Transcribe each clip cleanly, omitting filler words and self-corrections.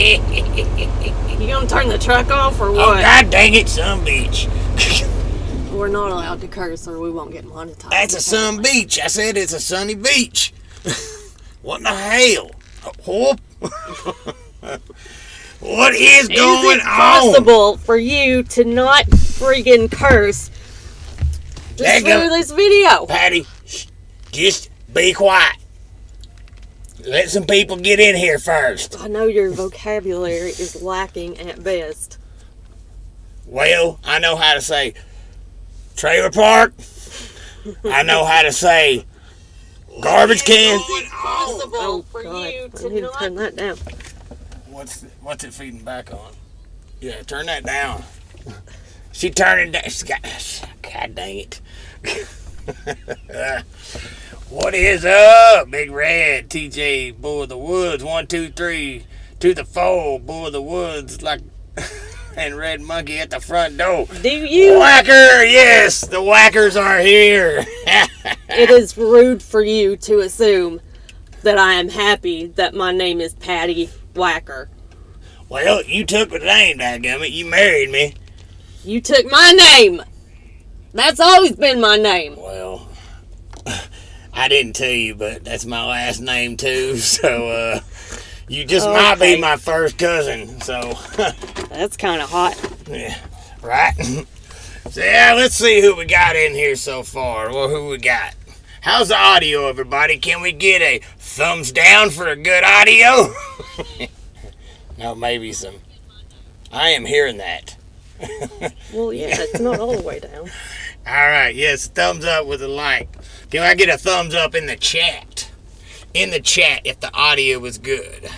You gonna turn the truck off or what? Oh, God dang it, some beach. We're not allowed to curse or we won't get monetized. That's a sun beach. I said it's a sunny beach. What in the hell? Whoop. What is going on? Is it possible for you to not freaking curse just through this video? Patty, just be quiet. Let some people get in here first. I know your vocabulary is lacking at best. Well, I know how to say trailer park. I know how to say garbage can. Is it possible for you to not turn that down? What's it feeding back on? Yeah, turn that down. She turned it down. She's got, God dang it. What is up, Big Red? TJ, Bull of the Woods. 1, 2, 3 to the 4. Bull of the Woods, like, and Red Monkey at the front door. Do you? Whacker, yes, the whackers are here. It is rude for you to assume that I am happy that my name is Patty Whacker. Well, you took my name, dadgummit. You married me. You took my name. That's always been my name. Well, I didn't tell you, but that's my last name too. So, you just might be my first cousin. So, that's kind of hot. Yeah, right. So yeah, let's see who we got in here so far. Well, who we got? How's the audio, everybody? Can we get a thumbs down for a good audio? No, maybe some. I am hearing that. Well, yeah, it's not all the way down. All right, yes, thumbs up with a like. Can I get a thumbs up in the chat? In the chat if the audio was good.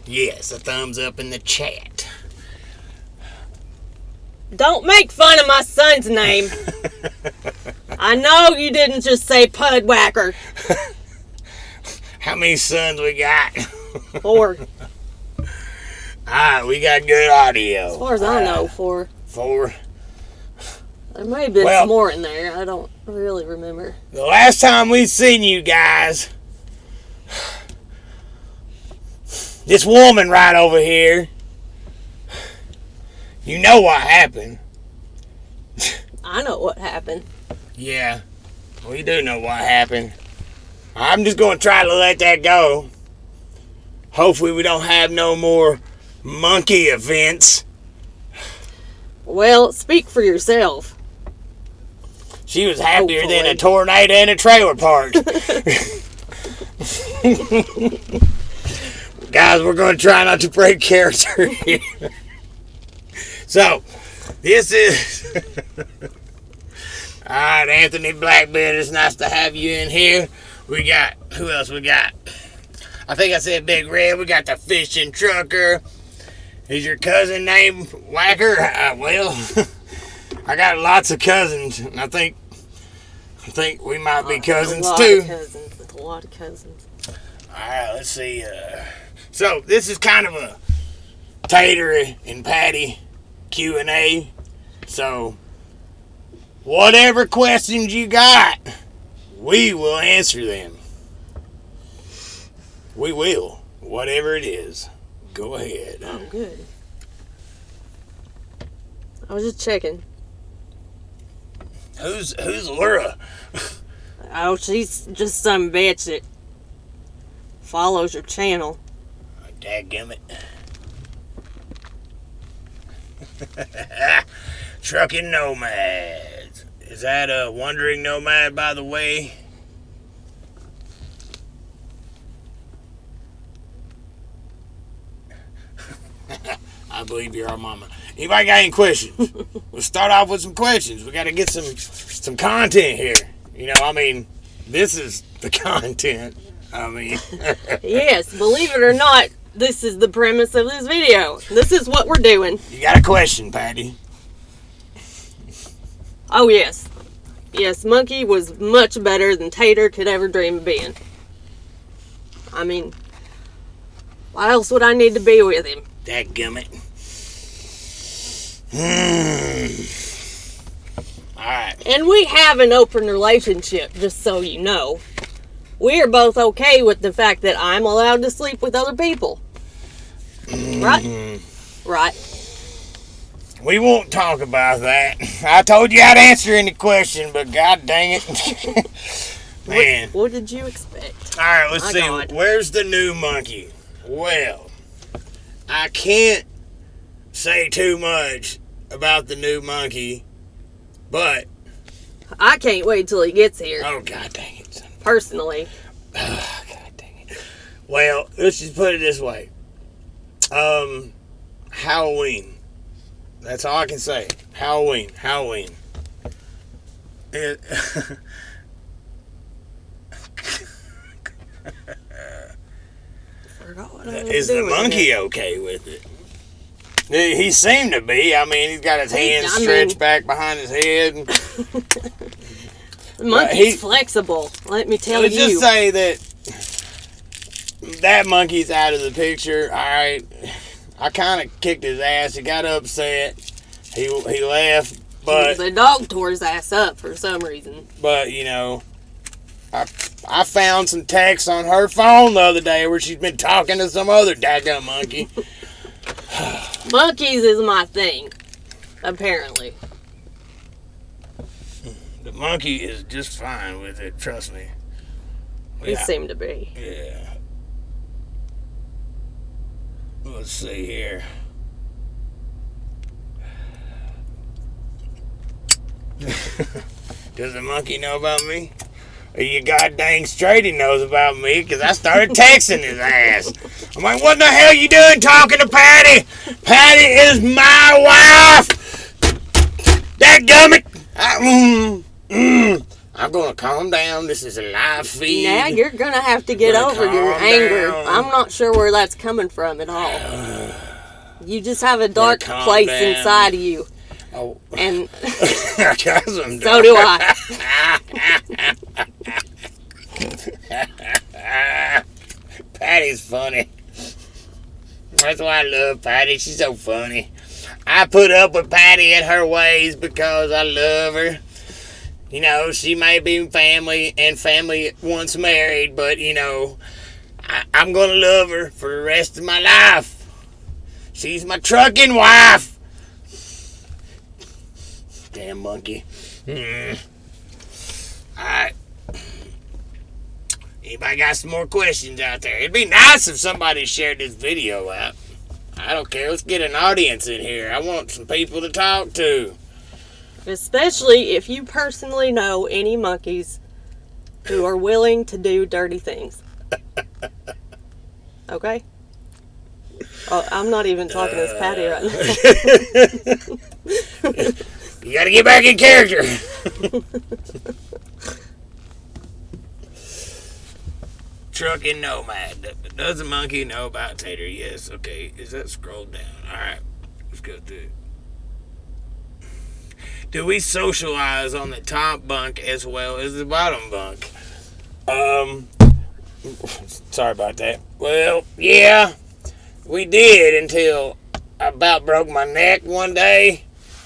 Yes, a thumbs up in the chat. Don't make fun of my son's name. I know you didn't just say Pud Whacker. How many sons we got? 4. Alright, we got good audio. As far as I know, 4. 4. There may have been some more in there. I don't really remember. The last time we seen you guys, this woman right over here, you know what happened. I know what happened. Yeah, we do know what happened. I'm just going to try to let that go. Hopefully we don't have no more monkey events. Well, speak for yourself. She was happier than a tornado in a trailer park. Guys, we're going to try not to break character here. So, this is... Alright, Anthony Blackbeard, it's nice to have you in here. We got... Who else we got? I think I said Big Red. We got the fishing trucker. Is your cousin named Whacker? Well, I got lots of cousins, and I think we might be cousins too. A lot of cousins. Alright, let's see. So, this is kind of a Tater and Patty Q&A. So, whatever questions you got, we will answer them. We will. Whatever it is. Go ahead. Oh, good. I was just checking. Who's Laura? Oh, she's just some bitch that follows your channel. Oh, dadgummit. Trucking Nomads. Is that a wandering nomad, by the way? I believe you're our mama. Anybody got any questions? We'll start off with some questions. We got to get some content here. You know, I mean, this is the content. I mean. Yes, believe it or not, this is the premise of this video. This is what we're doing. You got a question, Patty? Oh, yes. Yes, Monkey was much better than Tater could ever dream of being. I mean, why else would I need to be with him? Dadgummit. Alright. And we have an open relationship, just so you know. We are both okay with the fact that I'm allowed to sleep with other people. Right? Right. We won't talk about that. I told you I'd answer any question, but god dang it. Man. What did you expect? Alright, let's see. God. Where's the new monkey? Well, I can't say too much about the new monkey, but I can't wait till he gets here. oh god dang it. Personally. Oh, god dang it. Well, let's just put it this way. Halloween. That's all I can say. Halloween. It, Forgot what I was is the doing monkey here. okay with it? He seemed to be. I mean, he's got his hands stretched back behind his head. The monkey's flexible, let me tell you. Let's just say that monkey's out of the picture. All right. I kind of kicked his ass. He got upset. He left. But the dog tore his ass up for some reason. But, you know, I found some texts on her phone the other day where she's been talking to some other daggum monkey. Monkeys is my thing, apparently. The monkey is just fine with it, trust me. He seemed to be. Yeah. Let's see here. Does the monkey know about me? Are you god dang straight he knows about me? Because I started texting his ass. I'm like, what the hell you doing talking to Patty? Patty is my wife! Dadgummit! I'm going to calm down. This is a live feed. Now you're going to have to get over your anger. I'm not sure where that's coming from at all. You just have a dark place inside of you. Oh. And so do I. Patty's funny. That's why I love Patty. She's so funny. I put up with Patty and her ways because I love her. You know, she may be family and family once married, but, you know, I'm going to love her for the rest of my life. She's my trucking wife. Damn monkey. Alright. Anybody got some more questions out there? It'd be nice if somebody shared this video out. I don't care. Let's get an audience in here. I want some people to talk to. Especially if you personally know any monkeys who are willing to do dirty things. Okay? Oh, I'm not even talking as Patty right now. You gotta get back in character. Trucking nomad. Does the monkey know about Tater? Yes. Okay. Is that scrolled down? Alright. Let's go through it. Do we socialize on the top bunk as well as the bottom bunk? Sorry about that. Well, yeah. We did until I about broke my neck one day.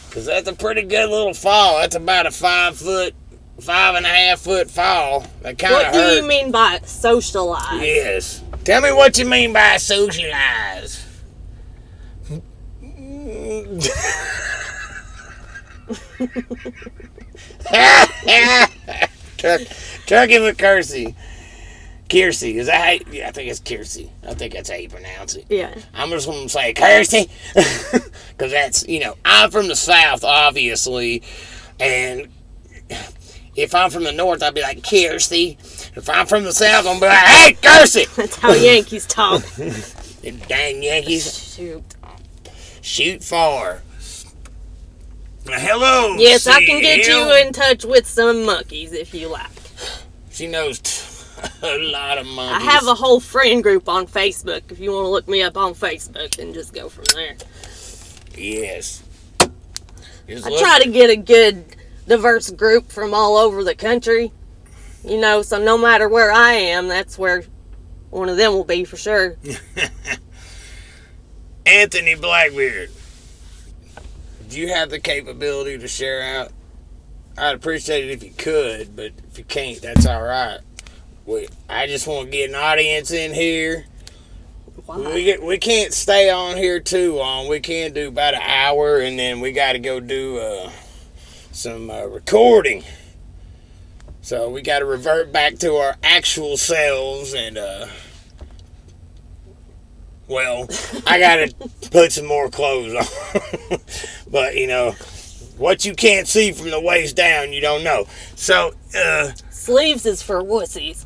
Because that's a pretty good little fall. That's about a 5.5 foot fall. That kind of hurt. What do you mean by socialize? Yes. Tell me what you mean by socialize. Trucking with Kiersey. Kiersey, is that how you, yeah, I think it's Kiersey. I think that's how you pronounce it. Yeah. I'm just going to say Kiersey. Because that's, you know, I'm from the South, obviously. And if I'm from the North, I'd be like, Kiersey. If I'm from the South, I'm going to be like, hey, Kiersey. That's how Yankees talk. Them dang Yankees. Shoot far. Hello. Yes, I can get you in touch with some monkeys if you like. She knows a lot of monkeys. I have a whole friend group on Facebook. If you want to look me up on Facebook and just go from there. Yes. I try to get a good, diverse group from all over the country. You know, so no matter where I am, that's where one of them will be for sure. Anthony Blackbeard. Do you have the capability to share out? I'd appreciate it if you could, but if you can't, that's all right. I just want to get an audience in here. Why? We can't stay on here too long. We can't do about an hour, and then we got to go do some recording. So we got to revert back to our actual selves, and well, I got to put some more clothes on. But you know, what you can't see from the waist down, you don't know. So sleeves is for wussies.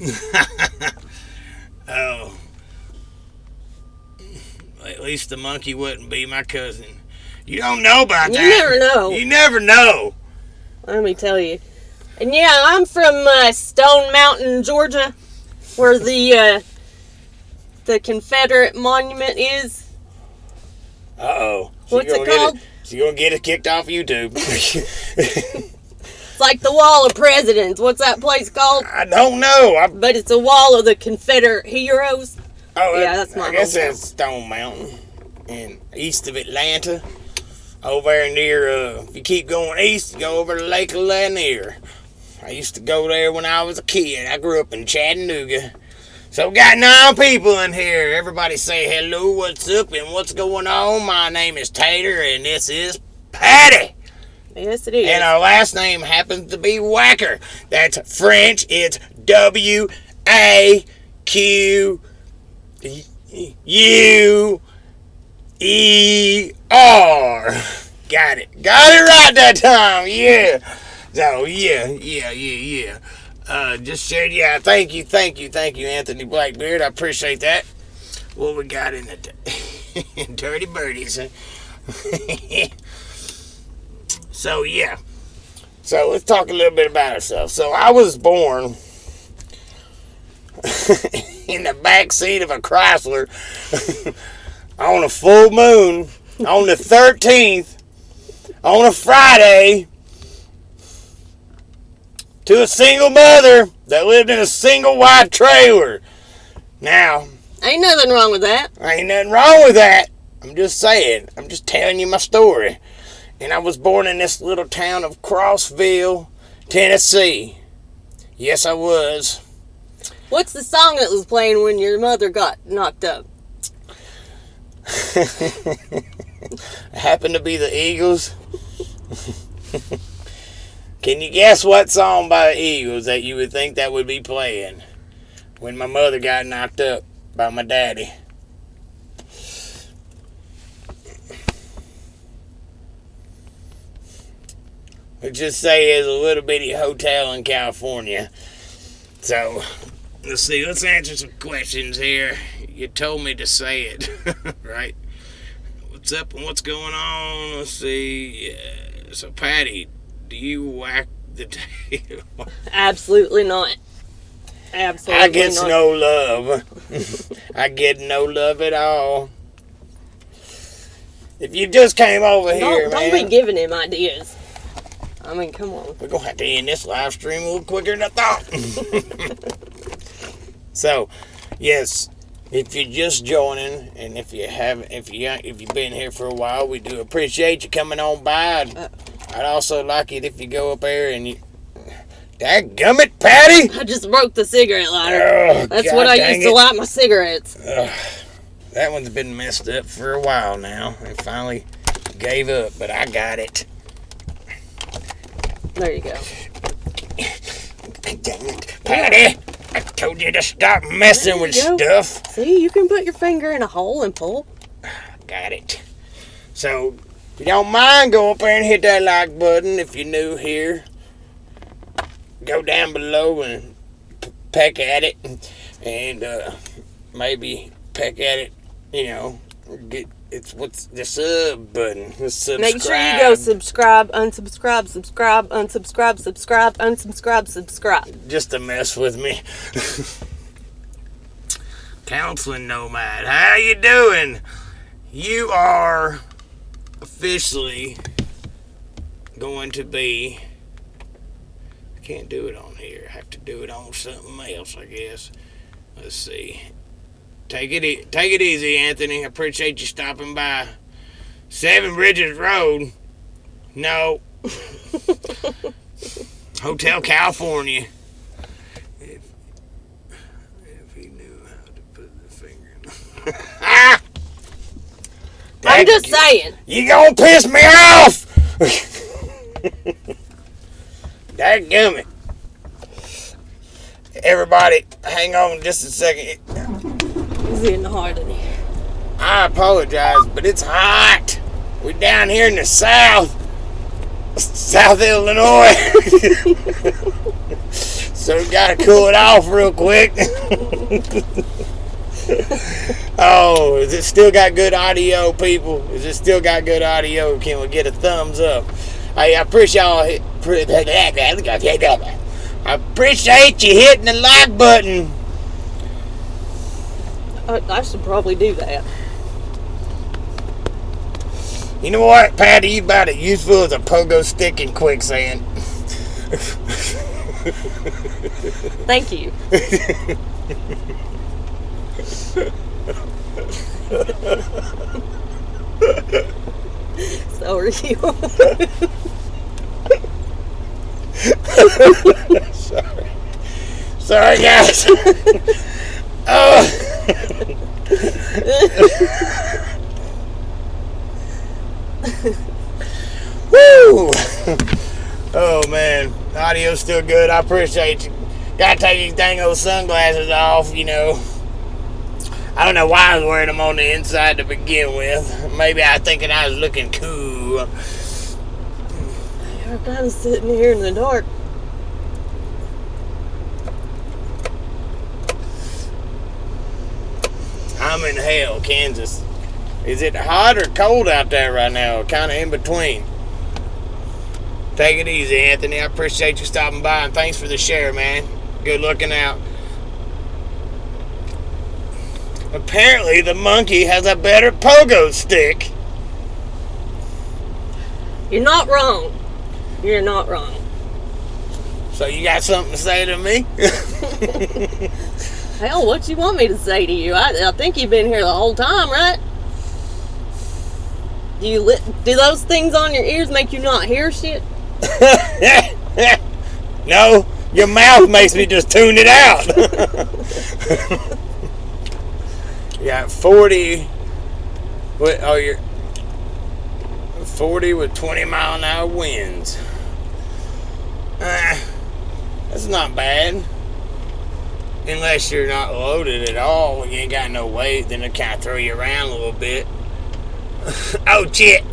Oh. At least the monkey wouldn't be my cousin. You don't know about that. You never know. You never know. Let me tell you. And yeah, I'm from Stone Mountain, Georgia, where the Confederate monument is. Uh-oh. What's it called? She's going to get it kicked off YouTube. It's like the Wall of Presidents. What's that place called? I don't know. But it's a wall of the Confederate heroes. Oh, yeah, that's my I guess hometown. that's Stone Mountain, and east of Atlanta, over there near. If you keep going east, you go over to Lake Lanier. I used to go there when I was a kid. I grew up in Chattanooga, so we got 9 people in here. Everybody say hello, what's up, and what's going on? My name is Tater, and this is Patty. Yes, it is. And our last name happens to be Whacker. That's French. It's W-A-Q. U-E-R. Got it right that time. Yeah. So yeah. Just shared. Yeah. Thank you, Anthony Blackbeard. I appreciate that. What we got in the dirty birdies? Huh? So yeah. So let's talk a little bit about ourselves. So I was born in the back seat of a Chrysler on a full moon on the 13th on a Friday to a single mother that lived in a single wide trailer. Now, ain't nothing wrong with that. ain't nothing wrong with that. I'm just saying. I'm just telling you my story. And I was born in this little town of Crossville, Tennessee. Yes, I was. What's the song that was playing when your mother got knocked up? It happened to be the Eagles. Can you guess what song by the Eagles that you would think that would be playing when my mother got knocked up by my daddy? Let's just say it's a little bitty hotel in California. So, let's see. Let's answer some questions here. You told me to say it, right? What's up and what's going on? Let's see. So, Patty, do you whack the tail? Absolutely not. Absolutely I get not. no love. I get no love at all. If you just came over here, Don't man. be giving him ideas. I mean, come on. We're going to have to end this live stream a little quicker than I thought. So, yes, if you're just joining, and if you've been here for a while, we do appreciate you coming on by. I'd also like it if you go up there and you... Dadgummit, Patty! I just broke the cigarette lighter. Oh, That's God what I dang used to it. light my cigarettes. That one's been messed up for a while now. I finally gave up, but I got it. There you go. Dang it, Patty! I told you to stop messing with There you stuff. See, you can put your finger in a hole and pull. Got it. So, if you don't mind, go up there and hit that like button if you're new here. Go down below and peck at it. And maybe peck at it, what's the sub button. The subscribe. Make sure you go subscribe, unsubscribe, subscribe, unsubscribe, subscribe, unsubscribe, subscribe. Just to mess with me. Counseling Nomad, how you doing? You are officially going to be... I can't do it on here. I have to do it on something else, I guess. Let's see. Take it easy, Anthony. I appreciate you stopping by. 7 Bridges Road. No. Hotel California. If he knew how to put the finger in. I'm just saying. You gonna piss me off! Dadgummit. Everybody, hang on just a second. It's getting hard in here. I apologize, but it's hot. We're down here in the South Illinois. So we gotta cool it off real quick. Oh, is it still got good audio, people? Is it still got good audio? Can we get a thumbs up? I appreciate y'all. I appreciate you hitting the like button. I should probably do that. You know what, Patty? You about as useful as a pogo stick in quicksand. Thank you. So are you. Sorry, guys. Oh. Woo! Oh man, audio's still good. I appreciate you. Gotta take these dang old sunglasses off, you know. I don't know why I was wearing them on the inside to begin with. Maybe I was thinking I was looking cool. You're kind of sitting here in the dark. I'm in hell, Kansas. Is it hot or cold out there right now? Kind of in between. Take it easy, Anthony. I appreciate you stopping by, and thanks for the share, man. Good looking out. Apparently, the monkey has a better pogo stick. You're not wrong. You're not wrong. So you got something to say to me? Hell, what you want me to say to you? I think you've been here the whole time, right? Do those things on your ears make you not hear shit? No, your mouth makes me just tune it out. You got 40. You're 40 with 20-mile-an-hour winds. That's not bad. Unless you're not loaded at all, you ain't got no weight, then it kind of throw you around a little bit. Oh shit!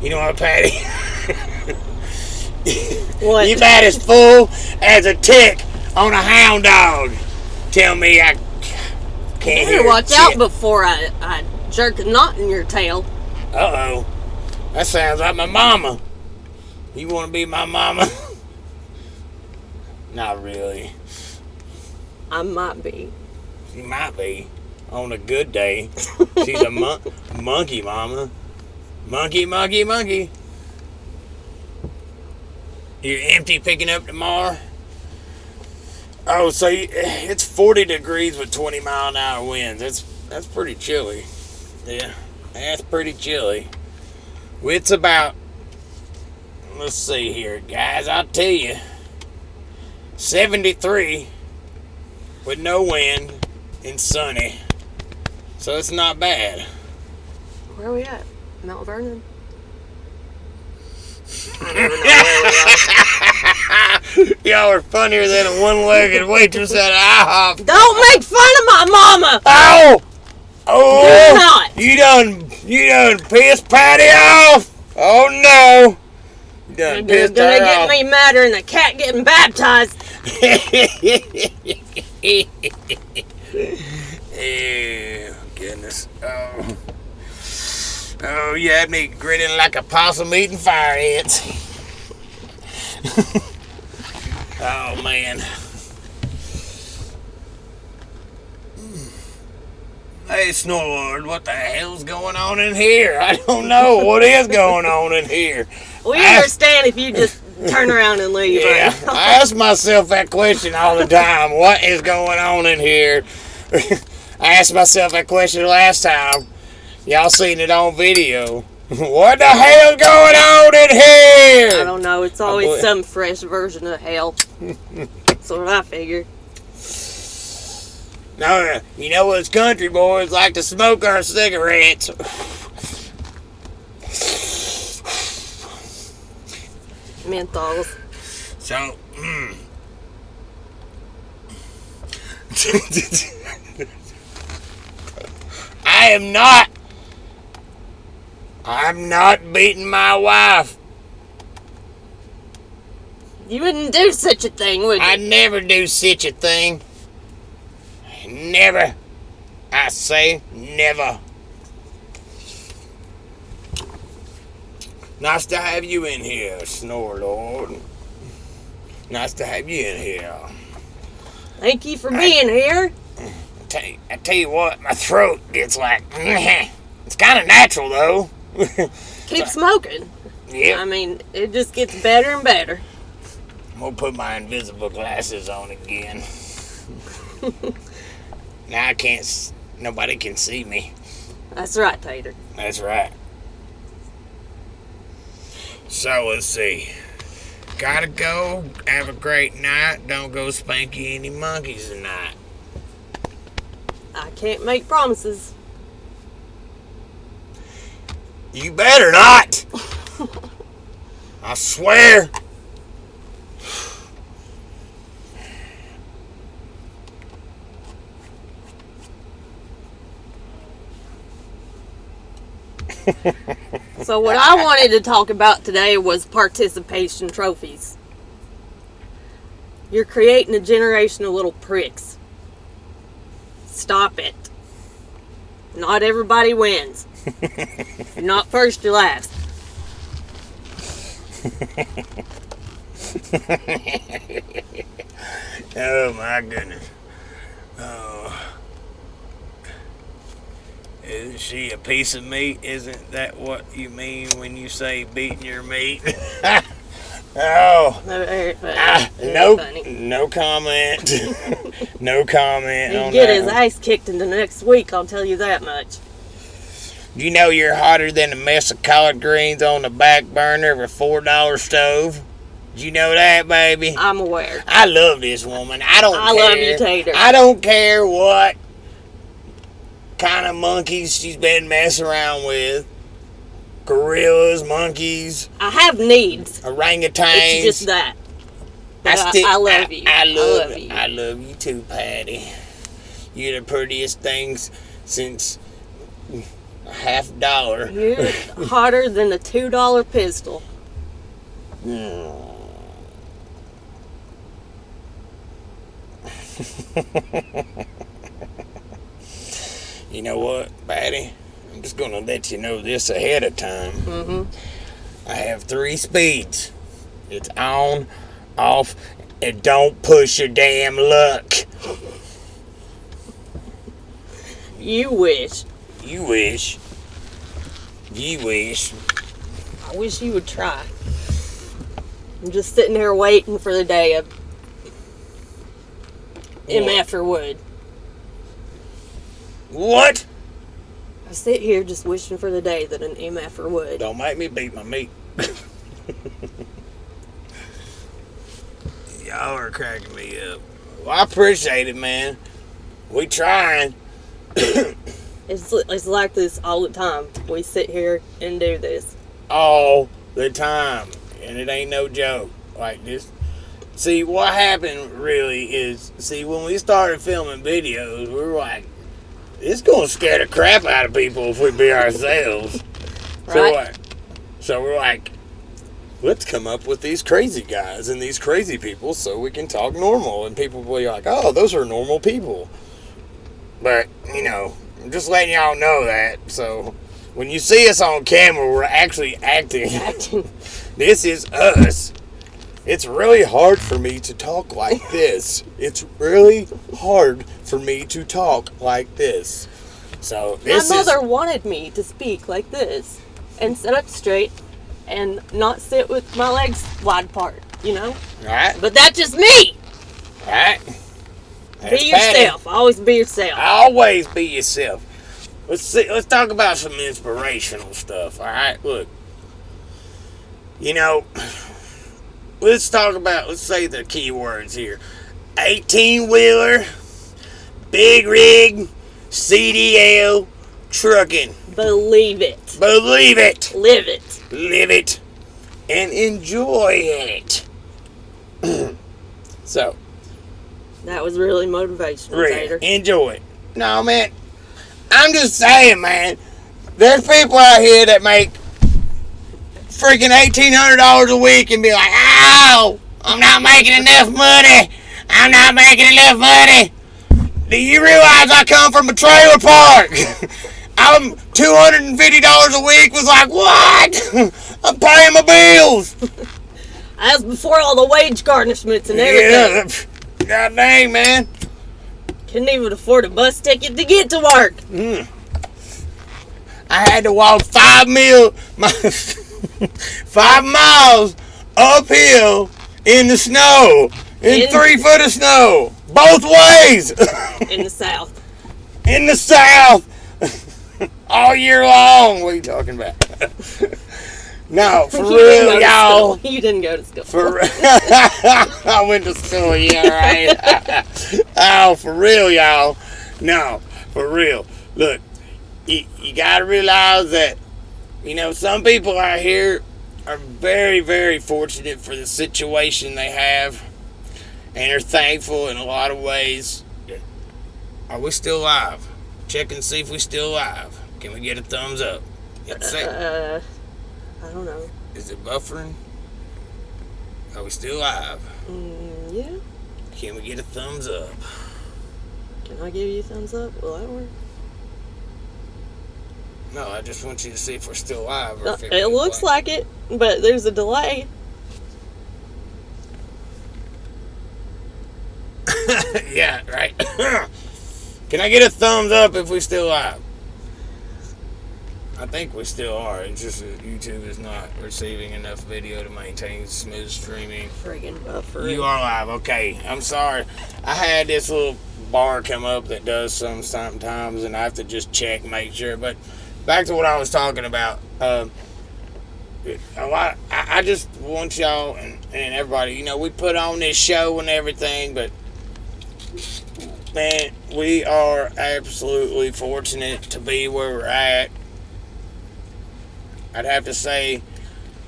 You know what, Patty? What? You about as full as a tick on a hound dog. Tell me I can't hear watch shit. out before I jerk a knot in your tail. Uh-oh. That sounds like my mama. You want to be my mama? Not really. I might be. She might be. On a good day. She's a monkey mama. Monkey, monkey, monkey. You're empty picking up tomorrow? Oh, so it's 40 degrees with 20-mile-an-hour winds. That's pretty chilly. Yeah, that's pretty chilly. It's about, let's see here, guys. I'll tell you, 73 with no wind and sunny. So it's not bad. Where are we at? Mount Vernon? I don't even know where we are. Y'all are funnier than a one-legged waitress at IHOP. Don't make fun of my mama! Oh! Oh! Do not! You done pissed Patty off! Oh no! You done You're pissed gonna her get off. me madder than a cat getting baptized. Oh, goodness. Oh, you had me grinning like a possum eating fire ants. Oh, man. Hey, Snorlord, what the hell's going on in here? I don't know. What is going on in here? We understand if you just turn around and leave. Yeah, Right now. I ask myself that question all the time. What is going on in here? I asked myself that question last time. Y'all seen it on video. What the hell's going on in here? I don't know. It's always some fresh version of hell. That's what I figure. No, you know us country boys like to smoke our cigarettes. Menthols. So, I'm not beating my wife. You wouldn't do such a thing, would you? I'd never do such a thing. Never. I say never. Nice to have you in here, Snore Lord. Nice to have you in here. Thank you for being here. I tell you what, my throat gets like, it's kind of natural though. Keep smoking. Yeah. I mean, it just gets better and better. I'm gonna put my invisible glasses on again. Now nobody can see me. That's right, Tater. That's right. So let's see. Gotta go. Have a great night. Don't go spanky any monkeys tonight. I can't make promises. You better not. I swear. So what I wanted to talk about today was participation trophies. You're creating a generation of little pricks. Stop it. Not everybody wins. If you're not first, you're last. Oh my goodness. Oh. Isn't she a piece of meat? Isn't that what you mean when you say beating your meat? Oh. Very funny. No comment. No comment He'd on get that his one. ass kicked in the next week, I'll tell you that much. You know you're hotter than a mess of collard greens on the back burner of a $4 stove? Did you know that, baby? I'm aware. I love this woman. I love you, Tater. I don't care what kind of monkeys she's been messing around with. Gorillas, monkeys. I have needs. Orangutans. It's just that. But I love you. I love you. I love you too, Patty. You're the prettiest things since $50. You're hotter than a $2 pistol. You know what, Patty? I'm just going to let you know this ahead of time. Mm-hmm. I have 3 speeds. It's on, off, and don't push your damn luck. You wish. You wish. You wish. I wish you would try. I'm just sitting here waiting for the day a MF would. What? I sit here just wishing for the day that an MF would. Don't make me beat my meat. Y'all are cracking me up. Well, I appreciate it, man. We trying. It's like this all the time. We sit here and do this. All the time. And it ain't no joke. Like this. See, what happened really is, when we started filming videos, we were like, it's going to scare the crap out of people if we be ourselves. Right. So we're like, let's come up with these crazy guys and these crazy people so we can talk normal. And people will be like, oh, those are normal people. But, you know, I'm just letting y'all know that. So when you see us on camera, we're actually acting. This is us. It's really hard for me to talk like this. It's really hard for me to talk like this. So this My mother wanted me to speak like this and sit up straight and not sit with my legs wide apart, you know? Right. But that's just me. Right. Be yourself. Always be yourself. Always be yourself. Let's talk about some inspirational stuff. All right, look. You know, let's say the key words here. 18-wheeler, big rig, CDL, trucking. Believe it. Believe it. Live it. Live it. And enjoy it. So. That was really motivational, Tater. Enjoy it. No, man. I'm just saying, man. There's people out here that make freaking $1,800 a week and be like, "Ow, I'm not making enough money. I'm not making enough money." Do you realize I come from a trailer park? I'm $250 a week. Was like, what? I'm paying my bills. That's before all the wage garnishments and everything. Yeah, god dang, man. Couldn't even afford a bus ticket to get to work. I had to walk 5 miles uphill in the snow, in 3 foot of snow, both ways. In the South. In the South. All year long. What are you talking about? No, for real, y'all. You didn't go to school. I went to school, yeah, right. Oh, for real, y'all. No, for real. Look, you gotta realize that, you know, some people out here are very, very fortunate for the situation they have, and are thankful in a lot of ways. Are we still live? Check and see if we still live. Can we get a thumbs up? I don't know. Is it buffering? Are we still live? Yeah. Can we get a thumbs up? Can I give you a thumbs up? Will that work? No, I just want you to see if we're still live. Or if it looks like it, but there's a delay. Yeah, right. Can I get a thumbs up if we still live? I think we still are. It's just that YouTube is not receiving enough video to maintain smooth streaming. Friggin' buffering. You are live. Okay. I'm sorry. I had this little bar come up that does sometimes, and I have to just make sure. But back to what I was talking about. I just want y'all and everybody, you know, we put on this show and everything, but man, we are absolutely fortunate to be where we're at. I'd have to say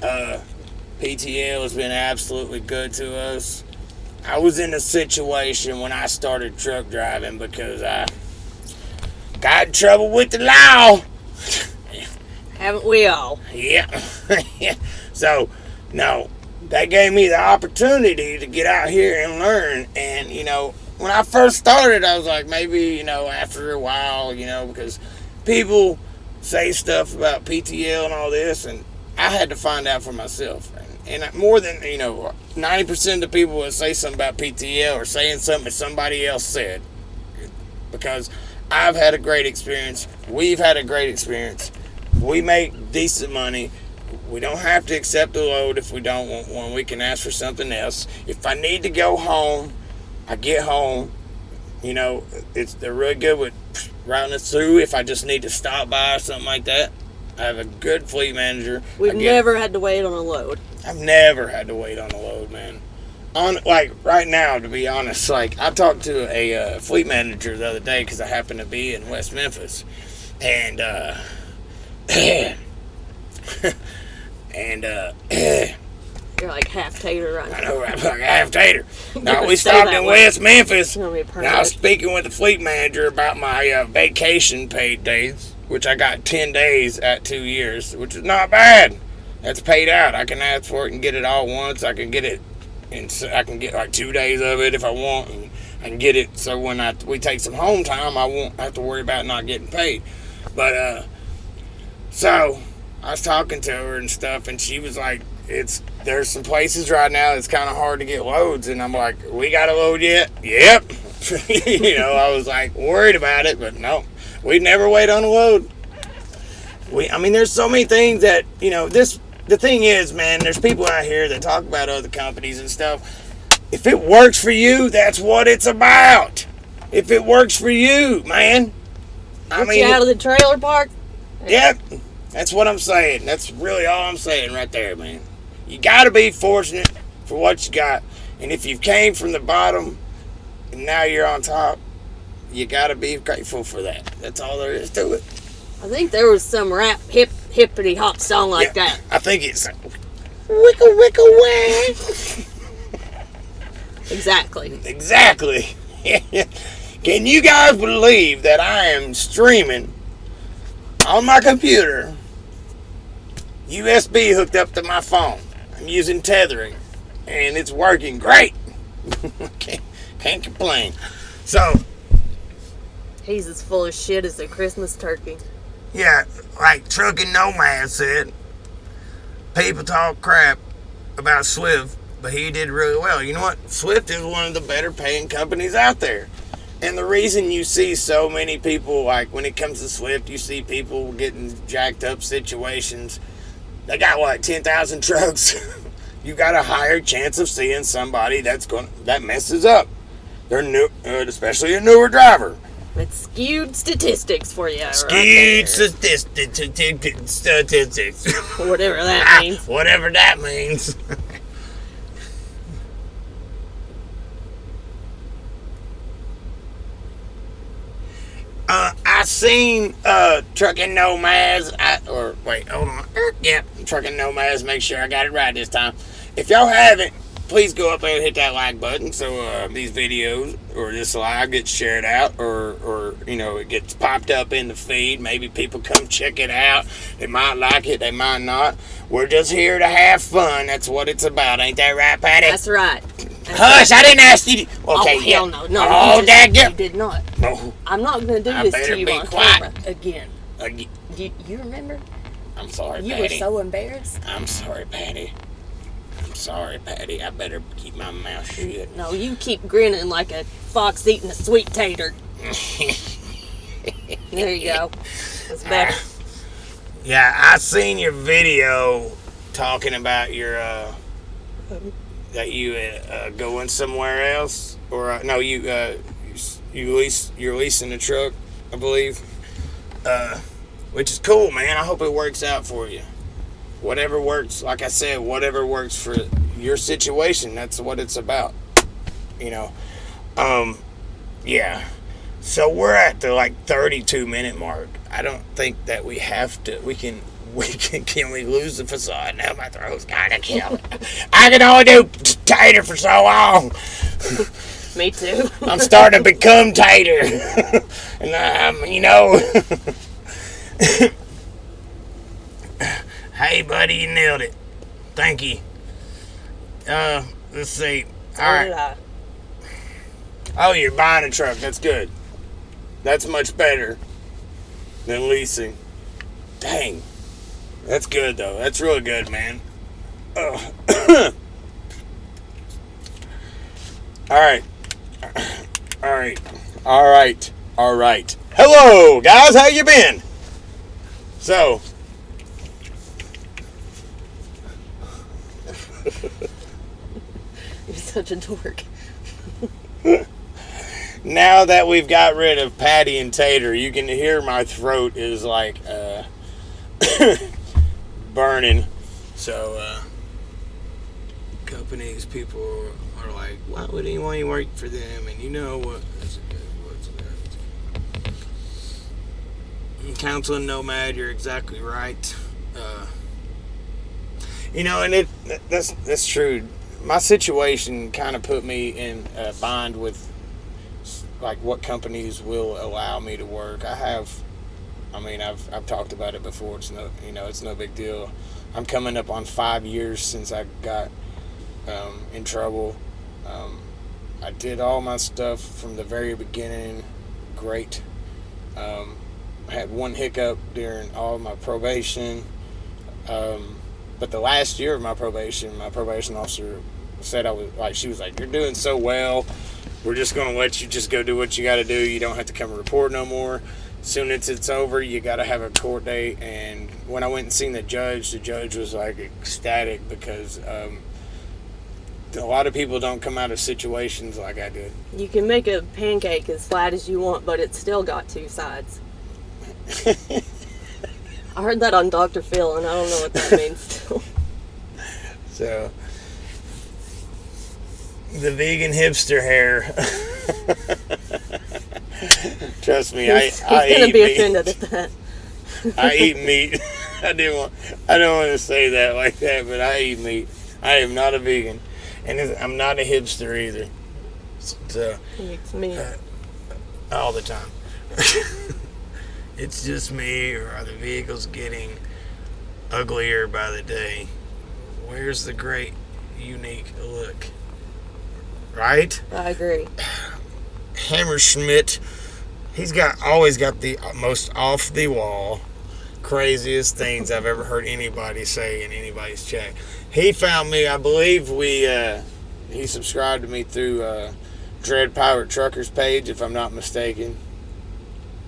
PTL has been absolutely good to us. I was in a situation when I started truck driving because I got in trouble with the law. Haven't we all? Yeah. So, no, that gave me the opportunity to get out here and learn. And, you know, when I first started, I was like, maybe, you know, after a while, you know, because people say stuff about PTL and all this, and I had to find out for myself. And more than, you know, 90% of the people that say something about PTL are saying something that somebody else said. Because I've had a great experience. We've had a great experience. We make decent money. We don't have to accept a load if we don't want one. We can ask for something else. If I need to go home, I get home. You know, they're really good with routing us through if I just need to stop by or something like that. I have a good fleet manager. We've never had to wait on a load. I've never had to wait on a load, man. Like right now, to be honest, like I talked to a fleet manager the other day because I happened to be in West Memphis, and you're like half Tater right now. I know, I'm like half Tater. Now we stopped in West Memphis, and I was speaking with the fleet manager about my vacation paid days, which I got 10 days at 2 years, which is not bad. That's paid out. I can ask for it and get it all once. I can get it, and I can get like 2 days of it if I want, and I can get it so when we take some home time, I won't have to worry about not getting paid. But so I was talking to her and stuff, and she was like, there's some places right now it's kind of hard to get loads, and I'm like, we got a load yet? Yep. You know, I was like worried about it, but no, we'd never wait on a load. I mean, there's so many things that, you know, the thing is, man, there's people out here that talk about other companies and stuff. If it works for you, that's what it's about. If it works for you, man, Get you out of the trailer park? Yep. That's what I'm saying. That's really all I'm saying right there, man. You got to be fortunate for what you got. And if you came from the bottom and now you're on top, you got to be grateful for that. That's all there is to it. I think there was some rap hippity hop song like that. I think it's Wickle Wickle Way. Exactly. Can you guys believe that I am streaming on my computer, USB hooked up to my phone? I'm using tethering, and it's working great. Can't complain. So, he's as full of shit as a Christmas turkey. Yeah, like Trucking Nomad said, people talk crap about Swift, but he did really well. You know what? Swift is one of the better paying companies out there. And the reason you see so many people, like when it comes to Swift, you see people getting jacked up situations. They got 10,000 trucks. You got a higher chance of seeing somebody that messes up. They're new, especially a newer driver. It's skewed statistics for you. Skewed statistics. Whatever that means. Whatever that means. I seen Trucking Nomads. Hold on. Yep, Trucking Nomads. Make sure I got it right this time. If y'all haven't, please go up there and hit that like button so these videos or this live gets shared out or it gets popped up in the feed. Maybe people come check it out. They might like it, they might not. We're just here to have fun. That's what it's about. Ain't that right, Patty? That's right. Hush, I didn't ask you. Okay, oh, hell no. No, oh, you did not. No. I'm not going to do this to you on camera again. You remember? I'm sorry, you Patty. You were so embarrassed. I'm sorry, Patty. I better keep my mouth shut. No, you keep grinning like a fox eating a sweet tater. There you go. That's better. Yeah, I seen your video talking about your that you going somewhere else, or no, you're leasing a truck, I believe, which is cool, man. I hope it works out for you. Whatever works, like I said, whatever works for your situation, that's what it's about. Yeah. So we're at the 32-minute mark. I don't think that we have to. Can we lose the facade? Now my throat's kind of killing. I can only do Tater for so long. Me too. I'm starting to become Tater. And Hey, buddy, you nailed it. Thank you. Let's see. All right. Oh, you're buying a truck. That's good. That's much better than leasing. Dang. That's good, though. That's really good, man. All right. Hello, guys. How you been? So... You're such a dork. Now that we've got rid of Patty and Tater, you can hear my throat is burning. So companies, people are like, why would anyone work for them? And you know what? Counseling Nomad, you're exactly right. And that's true. My situation kind of put me in a bind with what companies will allow me to work. I've talked about it before. It's no big deal. I'm coming up on 5 years since I got in trouble. I did all my stuff from the very beginning. Great. I had one hiccup during all of my probation. But the last year of my probation officer said she was like, you're doing so well. We're just going to let you just go do what you got to do. You don't have to come and report no more. As soon as it's over, you got to have a court date. And when I went and seen the judge was ecstatic because a lot of people don't come out of situations like I did. You can make a pancake as flat as you want, but it's still got two sides. I heard that on Dr. Phil, and I don't know what that means still. So, the vegan hipster hair. Trust me, He's I gonna eat be meat. offended at that. I eat meat. I don't want to say that like that, but I eat meat. I am not a vegan, and I'm not a hipster either. So, He eats meat. all the time. It's just me, or are the vehicles getting uglier by the day? Where's the great, unique look? Right? I agree. Hammerschmidt, he's always got the most off the wall, craziest things I've ever heard anybody say in anybody's chat. He found me, I believe he subscribed to me through Dread Pirate Truckers page, if I'm not mistaken.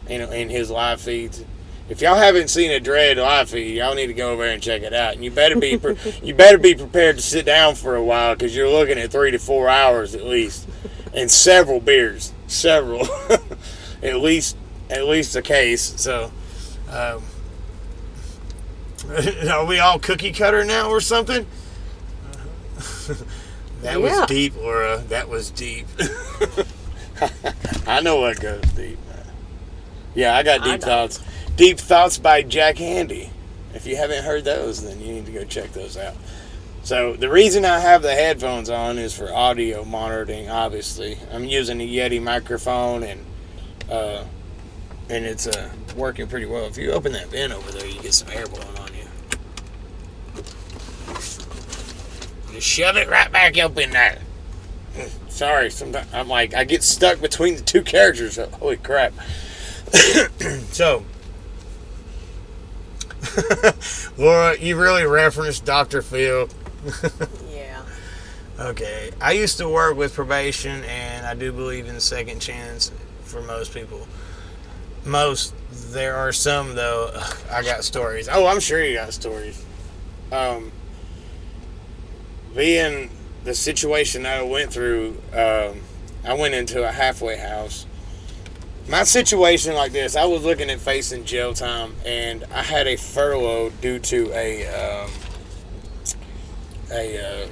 In his live feeds. If y'all haven't seen a Dread live feed, y'all need to go over there and check it out. And you better be prepared to sit down for a while, because you're looking at 3 to 4 hours at least, and several beers, at least a case. So, are we all cookie cutter now or something? That was deep, Laura. That was deep. I know what goes deep. Yeah, I got deep thoughts. Deep Thoughts by Jack Handy. If you haven't heard those, then you need to go check those out. So the reason I have the headphones on is for audio monitoring, obviously. I'm using a Yeti microphone, and it's working pretty well. If you open that vent over there, you get some air blowing on you. Just shove it right back up in there. Sorry, sometimes I get stuck between the two characters. Holy crap. So, Laura, you really referenced Dr. Phil. Yeah. Okay. I used to work with probation, and I do believe in second chance for most people. There are some, though. I got stories. Oh, I'm sure you got stories. Being the situation I went through, I went into a halfway house. My situation like this, I was looking at facing jail time, and I had a furlough due to a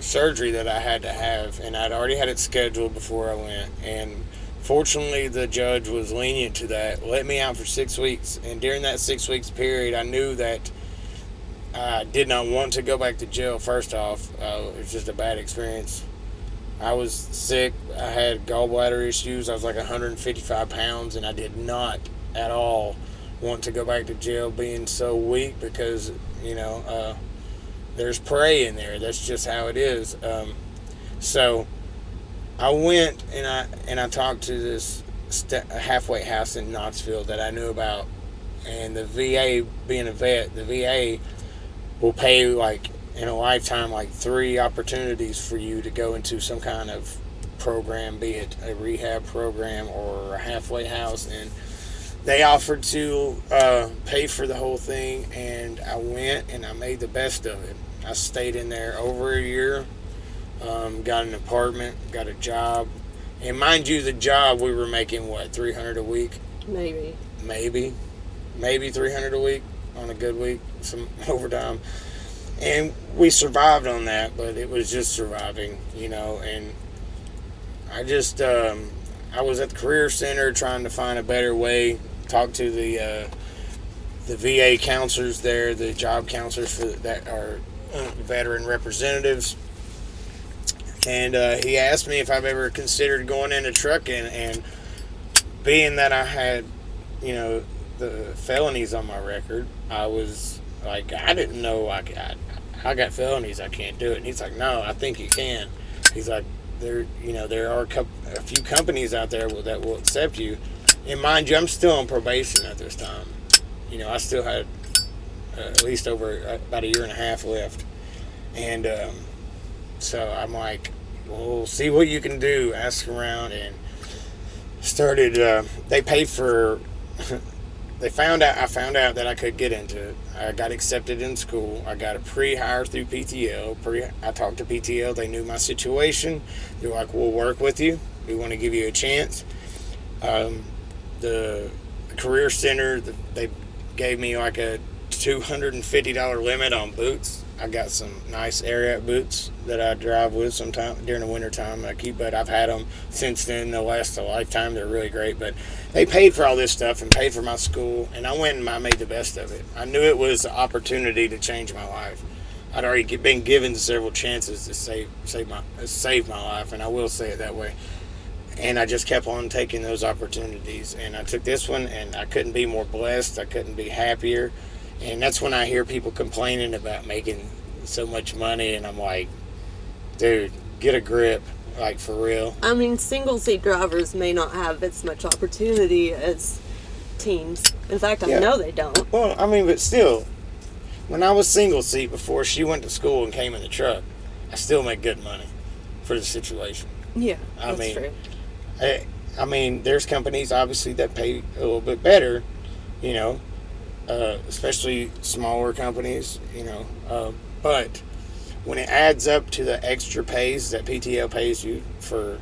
surgery that I had to have, and I'd already had it scheduled before I went. And fortunately, the judge was lenient to that, let me out for 6 weeks. And during that 6 weeks period, I knew that I did not want to go back to jail. First off, it was just a bad experience. I was sick. I had gallbladder issues. I was like 155 pounds, and I did not at all want to go back to jail being so weak, because, there's prey in there. That's just how it is. So I went and I talked to this halfway house in Knoxville that I knew about, and the VA, being a vet, the VA will pay in a lifetime 3 opportunities for you to go into some kind of program, be it a rehab program or a halfway house, and they offered to pay for the whole thing, and I went and I made the best of it. I stayed in there over a year, got an apartment, got a job, and mind you, the job we were making $300 a week? Maybe 300 a week on a good week, some overtime. And we survived on that, but it was just surviving, and I just, I was at the Career Center trying to find a better way, talk to the VA counselors there, the job counselors that are veteran representatives, and he asked me if I've ever considered going into trucking, and being that I had, the felonies on my record, I was like, I didn't know I got felonies, I can't do it. And he's like, no, I think you can. He's like, there are a few companies out there that will accept you. And mind you, I'm still on probation at this time. I still had at least over about a year and a half left. And so I'm like, well, see what you can do. Ask around, and started. They paid for. I found out that I could get into it. I got accepted in school. I got a pre-hire through PTL. I talked to PTL. They knew my situation. They're like, we'll work with you. We want to give you a chance. The Career Center, they gave me like a $250 limit on boots. I got some nice Ariat boots that I drive with sometime during the winter time. But I've had them since then. They'll last a lifetime. They're really great. But they paid for all this stuff and paid for my school, and I went and I made the best of it. I knew it was an opportunity to change my life. I'd already been given several chances to save my life, and I will say it that way. And I just kept on taking those opportunities. And I took this one, and I couldn't be more blessed. I couldn't be happier. And that's when I hear people complaining about making so much money, and I'm like, dude, get a grip, like, for real. I mean, single-seat drivers may not have as much opportunity as teams. In fact, I know they don't. Well, I mean, but still, when I was single-seat before she went to school and came in the truck, I still make good money for the situation. Yeah, that's true. I mean, there's companies, obviously, that pay a little bit better, you know, especially smaller companies, you know, but when it adds up to the extra pays that PTL pays you for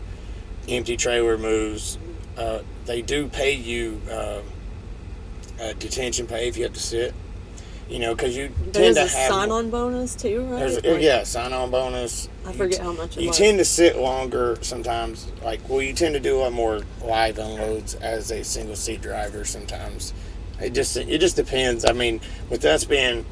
empty trailer moves, they do pay you detention pay if you have to sit, you know, because you tend to have... There's a sign-on bonus too, right? Yeah, sign-on bonus. I forget how much it was. You tend to sit longer sometimes, you tend to do a lot more live unloads as a single-seat driver sometimes. It just depends. I mean, with us being,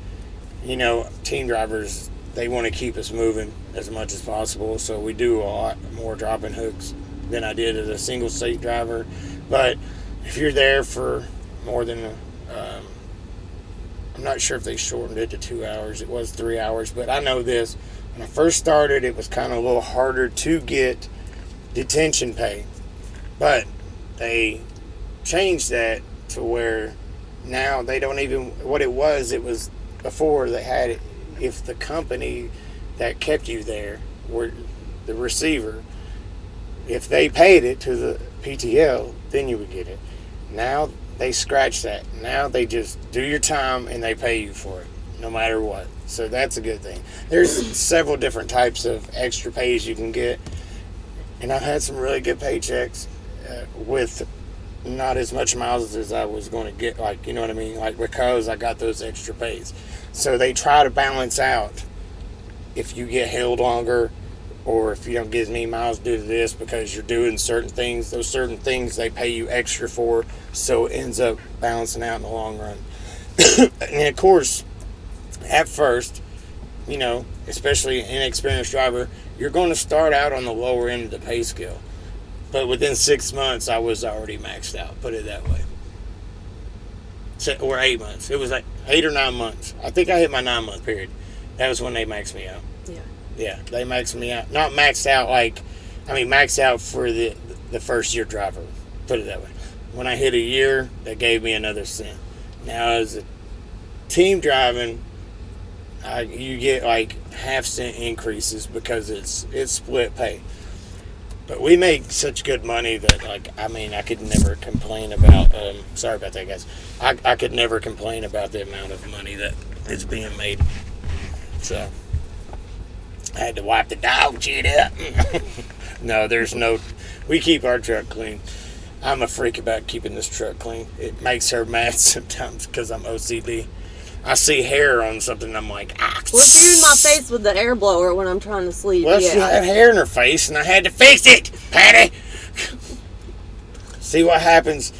you know, team drivers, they want to keep us moving as much as possible. So we do a lot more dropping hooks than I did as a single seat driver. But if you're there for more than, I'm not sure if they shortened it to 2 hours. It was 3 hours. But I know this. When I first started, it was kind of a little harder to get detention pay. But they changed that to where now they don't even, what it was before they had it, if the company that kept you there were the receiver, if they paid it to the PTL, then you would get it. Now they scratch that. Now they just do your time and they pay you for it, no matter what. So that's a good thing. There's several different types of extra pays you can get, and I've had some really good paychecks with not as much miles as I was going to get, like, you know what I mean? Like, because I got those extra pays. So they try to balance out if you get held longer or if you don't get as many miles due to this because you're doing certain things. Those certain things they pay you extra for, so it ends up balancing out in the long run. And of course, at first, you know, especially an inexperienced driver, you're going to start out on the lower end of the pay scale. But within 6 months, I was already maxed out, put it that way. Or 8 months. It was like 8 or 9 months. I think I hit my 9-month period. That was when they maxed me out. Yeah. Yeah, they maxed me out. Not maxed out maxed out for the first year driver, put it that way. When I hit a year, they gave me another cent. Now, as a team driving, you get like half-cent increases because it's split pay. But we make such good money that, I could never complain about, sorry about that, guys. I could never complain about the amount of money that is being made. So, I had to wipe the dog shit up. No, we keep our truck clean. I'm a freak about keeping this truck clean. It makes her mad sometimes because I'm OCD. I see hair on something, I'm like, ah. Well, you're in my face with the air blower when I'm trying to sleep. Well, she had hair in her face, and I had to fix it, Patty. See what happens.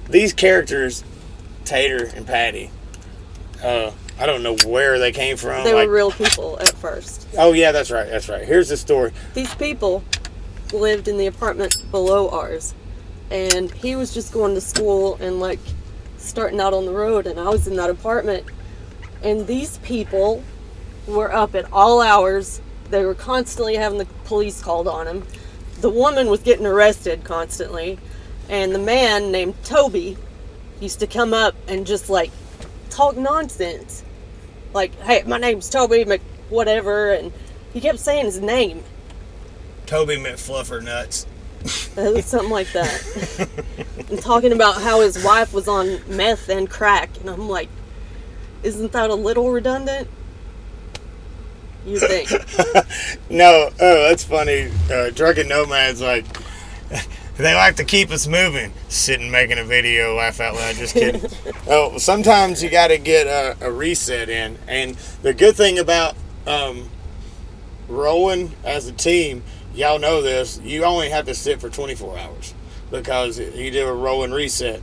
These characters, Tater and Patty, I don't know where they came from. They were real people at first. Oh, yeah, that's right. Here's the story. These people lived in the apartment below ours, and he was just going to school and, starting out on the road, and I was in that apartment, and these people were up at all hours. They were constantly having the police called on them. The woman was getting arrested constantly, and the man named Toby used to come up and just talk nonsense, hey, my name's Toby whatever, and he kept saying his name. Toby meant fluffer nuts. It was something like that. And talking about how his wife was on meth and crack. And I'm like, isn't that a little redundant? You think? No. Oh, that's funny. Drunken Nomad's They like to keep us moving. Sitting making a video, laugh out loud, just kidding. Oh, sometimes you got to get a reset in. And the good thing about rolling as a team, y'all know this, you only have to sit for 24 hours because you do a roll and reset.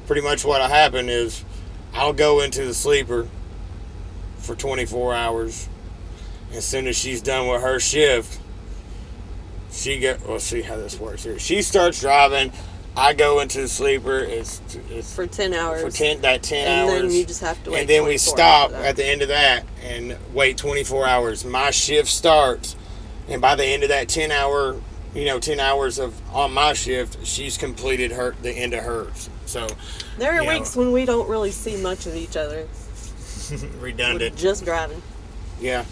Pretty much what'll happen is I'll go into the sleeper for 24 hours. As soon as she's done with her shift, we'll see how this works here. She starts driving. I go into the sleeper. It's for 10 hours. For 10 hours. And then you just have to wait. And then we stop at the end of that and wait 24 hours. My shift starts, and by the end of that 10 hours on my shift, she's completed the end of hers. So there are weeks when we don't really see much of each other. Redundant. We're just driving. Yeah.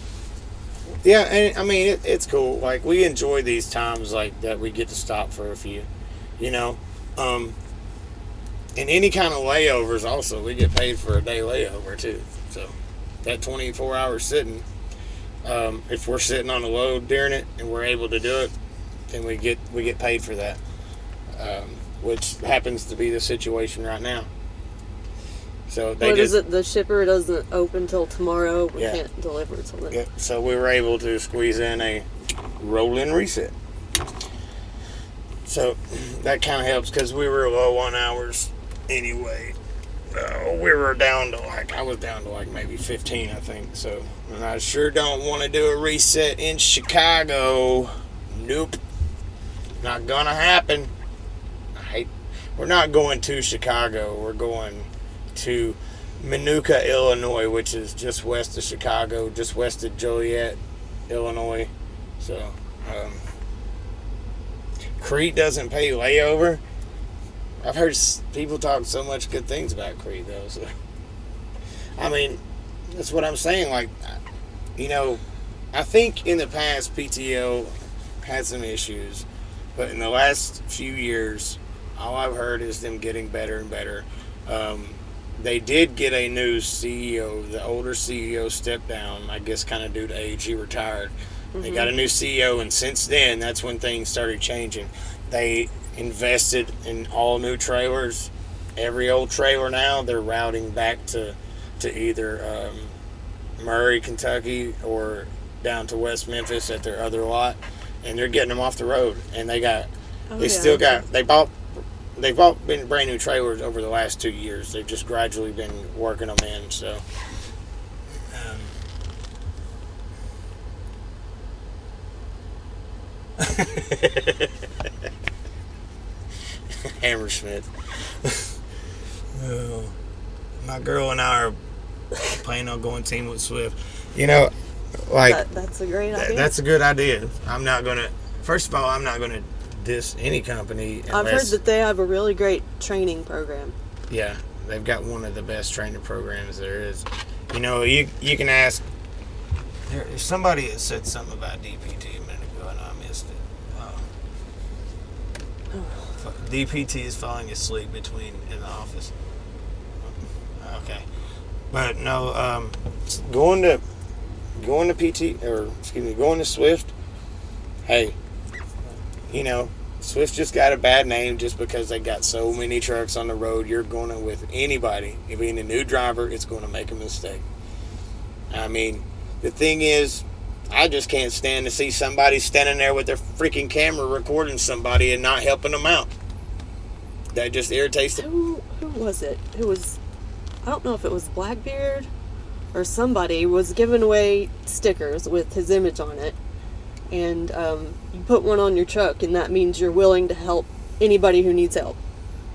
Yeah, and I mean, it's cool. Like, we enjoy these times like that we get to stop for a few, And any kind of layovers also, we get paid for a day layover too. So that 24 hours sitting, if we're sitting on a load during it and we're able to do it, then we get paid for that, which happens to be the situation right now. So the shipper doesn't open till tomorrow. We can't deliver till then. Yeah, so we were able to squeeze in a roll-in reset. So that kind of helps because we were low on hours anyway. We were down to I was down to maybe 15, I think. So, and I sure don't want to do a reset in Chicago. Nope. Not gonna happen. We're not going to Chicago. We're going to Minooka, Illinois, which is just west of Chicago, just west of Joliet, Illinois. So, Crete doesn't pay layover. I've heard people talk so much good things about Crete, though. So, I mean, that's what I'm saying. I think in the past PTO had some issues, but in the last few years, all I've heard is them getting better and better. They did get a new CEO. The older CEO stepped down, I guess kind of due to age. He retired. Mm-hmm. They got a new CEO, and since then, that's when things started changing. They invested in all new trailers. Every old trailer now, they're routing back to either Murray, Kentucky, or down to West Memphis at their other lot, and they're getting them off the road. And they bought brand new trailers over the last 2 years. They've just gradually been working them in. So, Hammersmith. My girl and I are planning on going team with Swift. That's a great idea. That's a good idea. First of all, I'm not gonna diss any company. I've heard that they have a really great training program. Yeah, they've got one of the best training programs there is. You can ask. There's somebody that said something about DPT a minute ago, and I missed it. DPT is falling asleep in the office. Okay, but no, going to Swift. Hey, Swift just got a bad name just because they got so many trucks on the road. You're going to, with anybody, being a new driver, it's going to make a mistake. I mean, the thing is, I just can't stand to see somebody standing there with their freaking camera recording somebody and not helping them out. That just irritates them. Who was it? I don't know if it was Blackbeard or somebody was giving away stickers with his image on it. And you put one on your truck, and that means you're willing to help anybody who needs help.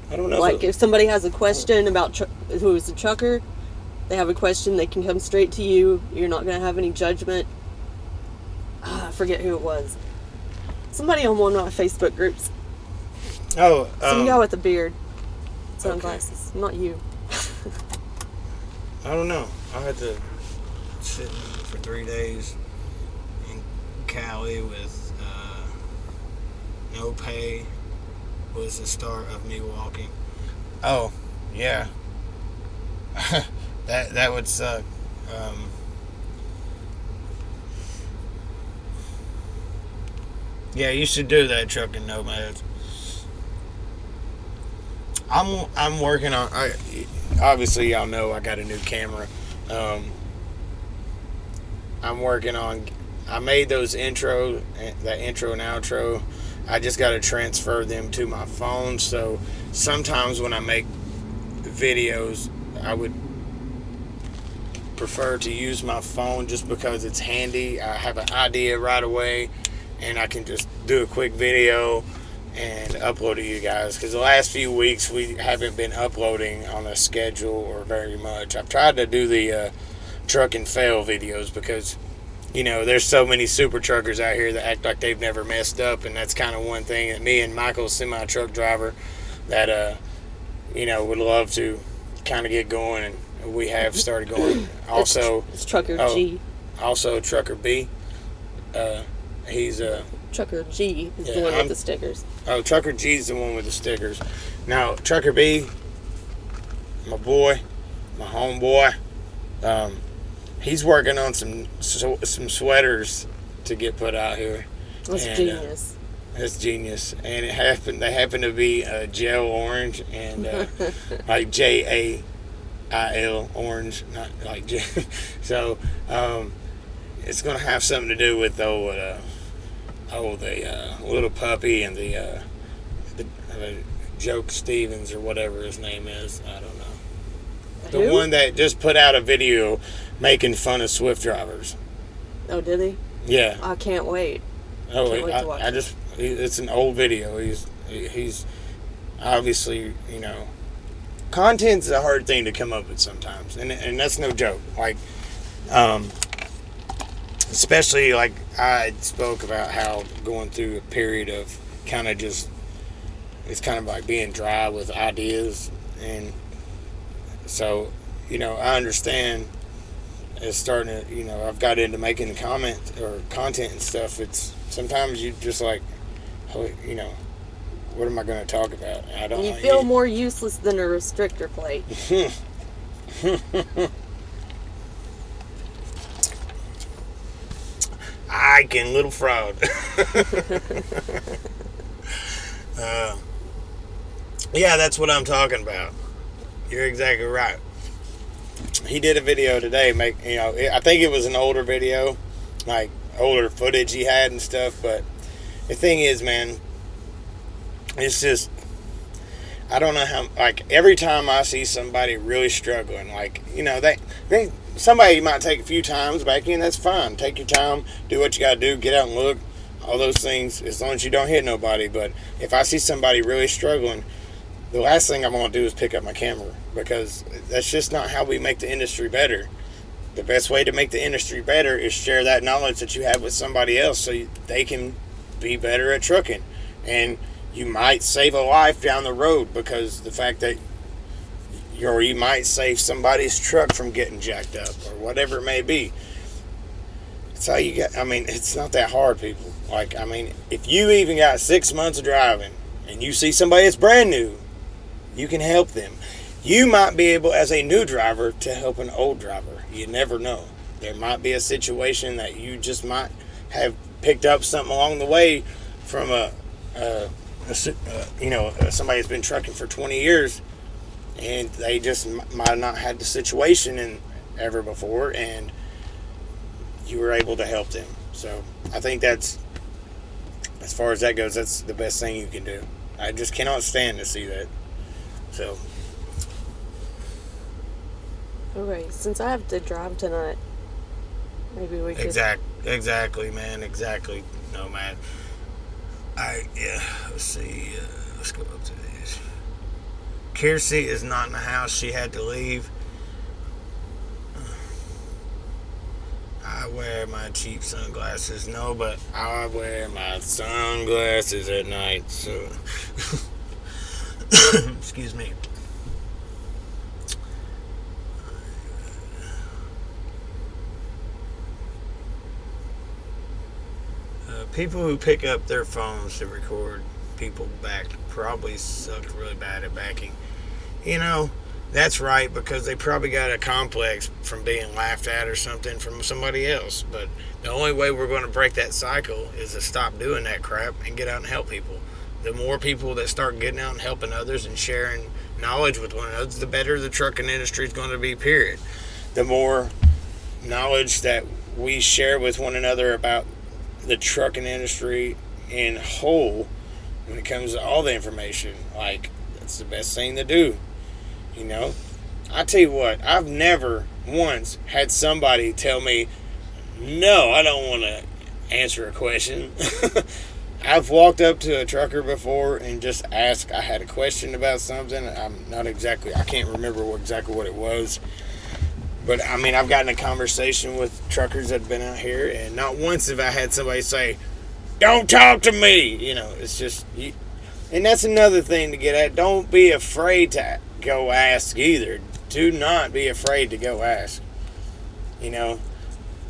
I don't know. If somebody has a question about who is the trucker, they have a question, they can come straight to you. You're not going to have any judgment. I forget who it was. Somebody on one of my Facebook groups. Oh, some guy with a beard, sunglasses. Okay. Not you. I don't know. I had to sit for 3 days in Cali with no pay. Was the start of me walking. Oh, yeah. that would suck. Yeah, you should do that, Trucking Nomads. I'm working on. Obviously, y'all know I got a new camera. I'm working on. I made those intro and outro. I just got to transfer them to my phone. So sometimes when I make videos, I would prefer to use my phone just because it's handy. I have an idea right away, and I can just do a quick video and upload to you guys. Because the last few weeks we haven't been uploading on a schedule or very much. I've tried to do the truck and fail videos because, you know, there's so many super truckers out here that act like they've never messed up, and that's kind of one thing that me and Michael, semi-truck driver, that you know, would love to kind of get going, and we have started going. Also, it's Trucker G. Also, Trucker B. He's Trucker G is the one with the stickers. Oh, Trucker G is the one with the stickers. Now, Trucker B, my boy, my homeboy, he's working on some sweaters to get put out here. That's genius. That's genius, and they happen to be gel orange and like JAIL orange, not like J. So it's gonna have something to do with the little puppy and the Joke Stevens or whatever his name is. I don't know. The one that just put out a video making fun of Swift drivers. Oh, did he? Yeah. I can't wait. Oh, it's an old video. He's obviously, you know, content's a hard thing to come up with sometimes, and that's no joke. Like, especially like I spoke about how going through a period of kind of just, it's kind of like being dry with ideas, and so, you know, I understand. It's starting to, you know, I've got into making content and stuff. It's sometimes you just like, you know, what am I going to talk about? I don't. You feel more useless than a restrictor plate. I can little fraud. Yeah, that's what I'm talking about. You're exactly right. He did a video today, you know, I think it was an older video, like older footage he had and stuff, but the thing is, man, it's just, I don't know how, like, every time I see somebody really struggling, like, you know, somebody might take a few times back in, that's fine, take your time, do what you gotta do, get out and look, all those things, as long as you don't hit nobody. But if I see somebody really struggling, the last thing I'm going to do is pick up my camera, because that's just not how we make the industry better. The best way to make the industry better is share that knowledge that you have with somebody else so they can be better at trucking. And you might save a life down the road because the fact that you might save somebody's truck from getting jacked up or whatever it may be. That's how you get. I mean, it's not that hard, people. Like, I mean, if you even got 6 months of driving and you see somebody that's brand new, you can help them. You might be able, as a new driver, to help an old driver. You never know. There might be a situation that you just might have picked up something along the way from somebody that's been trucking for 20 years, and they just might have not had the situation ever before, and you were able to help them. So I think that's, as far as that goes, that's the best thing you can do. I just cannot stand to see that. So, okay, since I have to drive tonight, maybe we could... Exactly, man, exactly. No, man. Let's see, let's go up to these. Kiersey is not in the house. She had to leave. I wear my cheap sunglasses. No, but I wear my sunglasses at night, so... Excuse me. People who pick up their phones to record people back probably suck really bad at backing. You know, that's right, because they probably got a complex from being laughed at or something from somebody else. But the only way we're going to break that cycle is to stop doing that crap and get out and help people. The more people that start getting out and helping others and sharing knowledge with one another, the better the trucking industry is going to be, period. The more knowledge that we share with one another about the trucking industry in whole, when it comes to all the information, like, that's the best thing to do. You know, I tell you what, I've never once had somebody tell me, no, I don't want to answer a question. I've walked up to a trucker before and just asked, I had a question about something. I can't remember exactly what it was. But, I mean, I've gotten a conversation with truckers that have been out here, and not once have I had somebody say, don't talk to me. You know, it's just, and that's another thing to get at. Don't be afraid to go ask either. Do not be afraid to go ask. You know,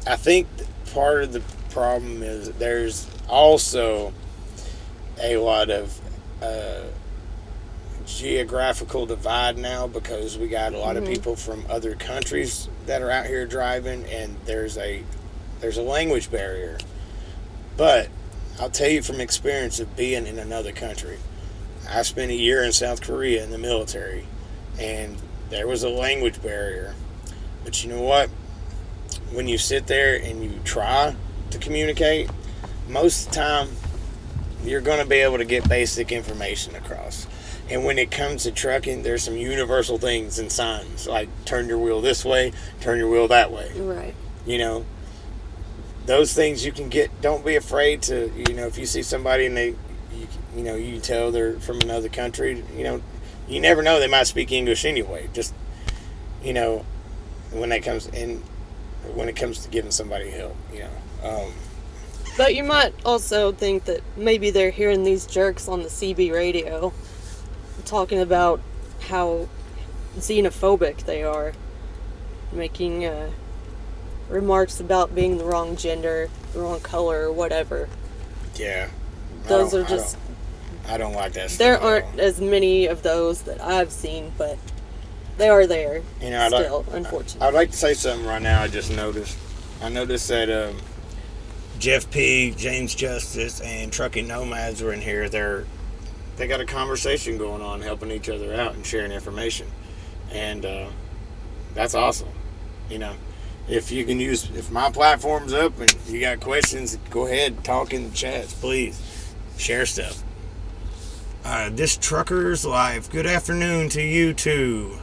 I think part of the problem is there's also a lot of geographical divide now, because we got a lot of people from other countries that are out here driving, and there's a language barrier. But I'll tell you from experience of being in another country, I spent a year in South Korea in the military, and there was a language barrier. But you know what? When you sit there and you try to communicate, most of the time you're going to be able to get basic information across. And when it comes to trucking, there's some universal things and signs, like turn your wheel this way, turn your wheel that way. Right. You know, those things you can get. Don't be afraid to, you know, if you see somebody and you can tell they're from another country, you know, you never know, they might speak English anyway. Just, you know, when it comes to giving somebody help, you know. But you might also think that maybe they're hearing these jerks on the CB radio talking about how xenophobic they are, making remarks about being the wrong gender, the wrong color, or whatever. Yeah. Those are just... I don't like that stuff. There aren't as many of those that I've seen, but they are there, you know, still, unfortunately. I'd like to say something right now I just noticed. I noticed that Jeff P., James Justice, and Trucking Nomads were in here. They got a conversation going on, helping each other out and sharing information. And that's awesome. You know, if my platform's up and you got questions, go ahead, talk in the chats, please. Share stuff. This Trucker's Life. Good afternoon to you too.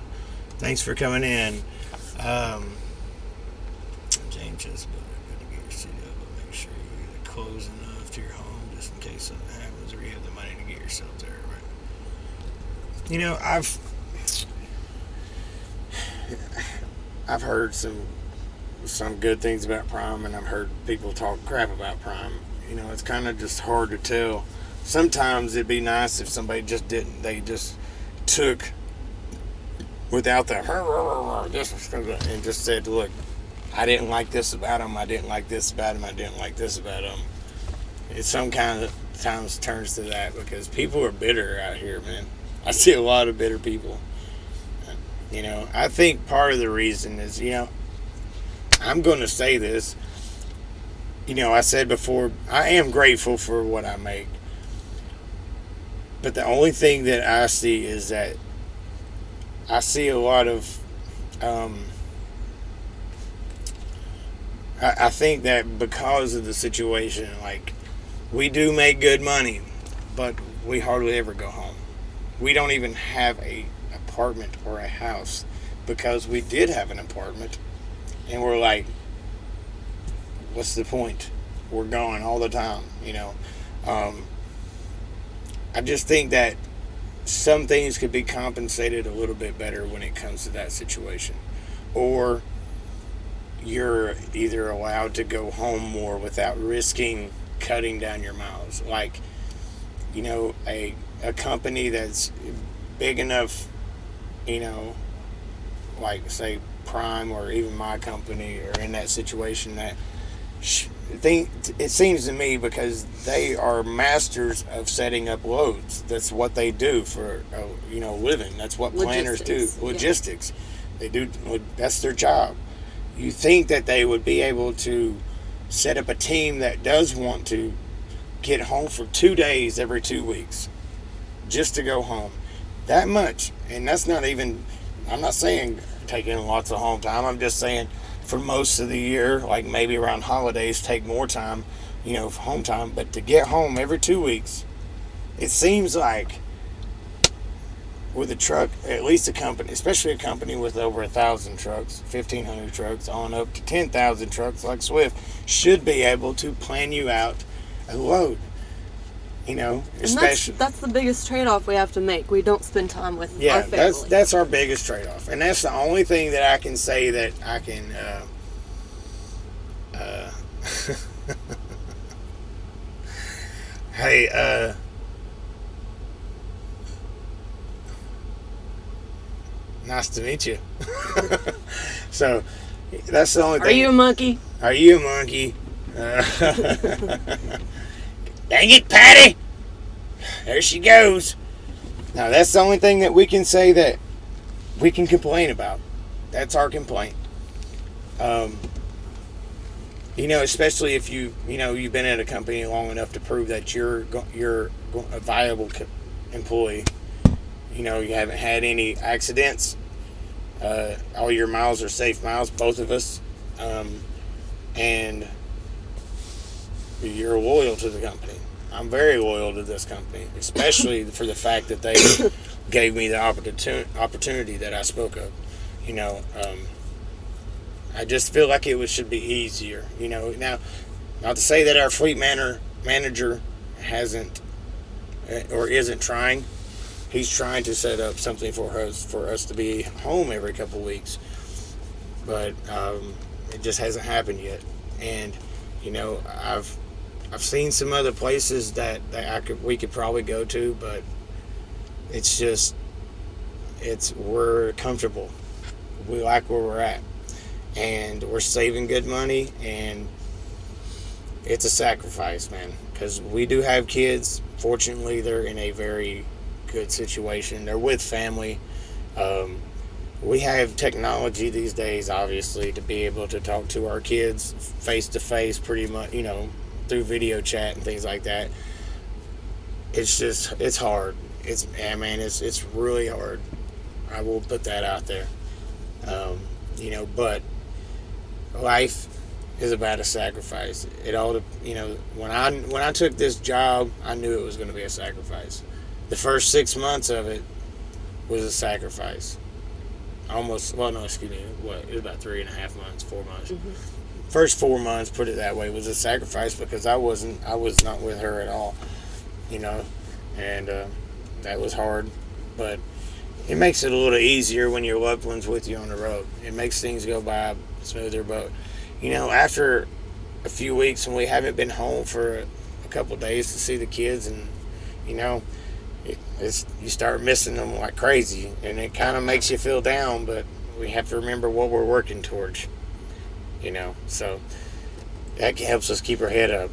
Thanks for coming in. James just good to get your seat up, but make sure you're close enough to your home just in case something happens or you have the money to get yourself there. Right? You know, I've heard some good things about Prime, and I've heard people talk crap about Prime. You know, it's kind of just hard to tell. Sometimes it'd be nice if somebody just didn't. They just took without the and just said, look, I didn't like this about him. I didn't like this about him. I didn't like this about him. It some kind of times turns to that, because people are bitter out here, man. I see a lot of bitter people. You know, I think part of the reason is, you know, I'm going to say this. You know, I said before, I am grateful for what I make. But the only thing that I see is that I see a lot of, I think that because of the situation, like, we do make good money, but we hardly ever go home. We don't even have a apartment or a house, because we did have an apartment, and we're like, what's the point? We're gone all the time, you know. I just think that some things could be compensated a little bit better when it comes to that situation. Or you're either allowed to go home more without risking cutting down your miles. Like, you know, a company that's big enough, you know, like, say, Prime or even my company are in that situation, that it seems to me, because they are masters of setting up loads. That's what they do for you know, living. That's what planners do. Logistics. Yeah. They do. That's their job. You think that they would be able to set up a team that does want to get home for 2 days every 2 weeks, just to go home, That much. And that's not even, I'm not saying taking lots of home time. I'm just saying for most of the year, like maybe around holidays, take more time, you know, for home time. But to get home every 2 weeks, it seems like with a truck, at least a company, especially a company with over 1,000 trucks, 1,500 trucks, on up to 10,000 trucks like Swift, should be able to plan you out a load. You know, especially that's the biggest trade-off we have to make. We don't spend time with our family. That's our biggest trade-off, and that's the only thing that I can say that I can. Hey, nice to meet you. So that's the only thing. Are you a monkey? Are you a monkey? Dang it, Patty! There she goes. Now, that's the only thing that we can say that we can complain about. That's our complaint. You know, especially if you've been at a company long enough to prove that you're a viable employee. You know, you haven't had any accidents. All your miles are safe miles, both of us. And you're loyal to the company. I'm very loyal to this company, especially for the fact that they gave me the opportunity that I spoke of. You know, I just feel like it should be easier. You know, now, not to say that our fleet manager hasn't or isn't trying. He's trying to set up something for us to be home every couple weeks, but it just hasn't happened yet. And you know, I've seen some other places that we could probably go to, but we're comfortable. We like where we're at, and we're saving good money, and it's a sacrifice, man, because we do have kids. Fortunately, they're in a very good situation. They're with family. We have technology these days, obviously, to be able to talk to our kids face to face, pretty much, you know, through video chat and things like that. It's hard. It's really hard. I will put that out there. You know, but life is about a sacrifice. It all, you know, when I took this job, I knew it was going to be a sacrifice. The first 6 months of it was a sacrifice. It was about 3.5 months, 4 months. Mm-hmm. First 4 months, put it that way, was a sacrifice because I was not with her at all, you know, and that was hard, but it makes it a little easier when your loved one's with you on the road. It makes things go by smoother, but, you know, after a few weeks and we haven't been home for a couple of days to see the kids, and, you know, you start missing them like crazy, and it kind of makes you feel down, but we have to remember what we're working towards, you know, so that helps us keep our head up.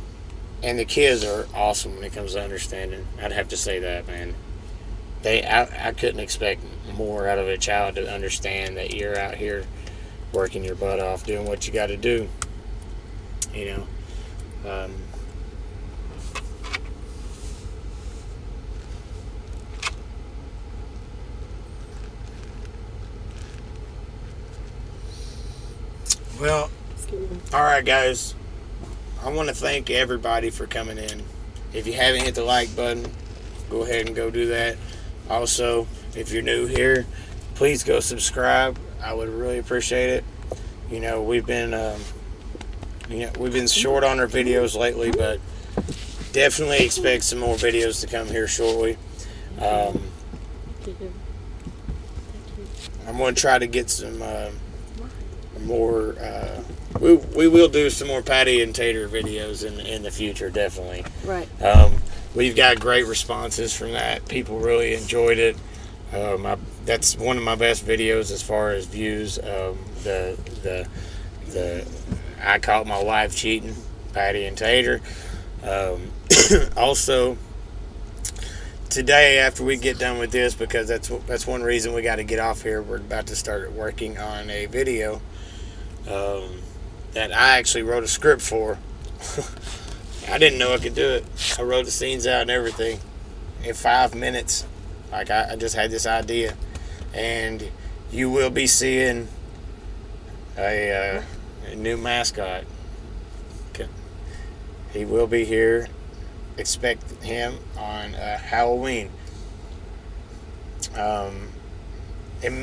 And the kids are awesome when it comes to understanding. I'd have to say that, man. I couldn't expect more out of a child to understand that you're out here working your butt off, doing what you got to do, you know. Well, all right, guys. I want to thank everybody for coming in. If you haven't hit the like button, go ahead and go do that. Also, if you're new here, please go subscribe. I would really appreciate it. You know, we've been short on our videos lately, but definitely expect some more videos to come here shortly. I'm going to try to get some more. We will do some more Patty and Tater videos in the future, definitely. Right. We've got great responses from that. People really enjoyed it. That's one of my best videos as far as views. The I caught my wife cheating, Patty and Tater. Also, today after we get done with this, because that's one reason we got to get off here. We're about to start working on a video that I actually wrote a script for. I didn't know I could do it. I wrote the scenes out and everything in 5 minutes. Like, I just had this idea. And you will be seeing a new mascot. He will be here. Expect him on Halloween. And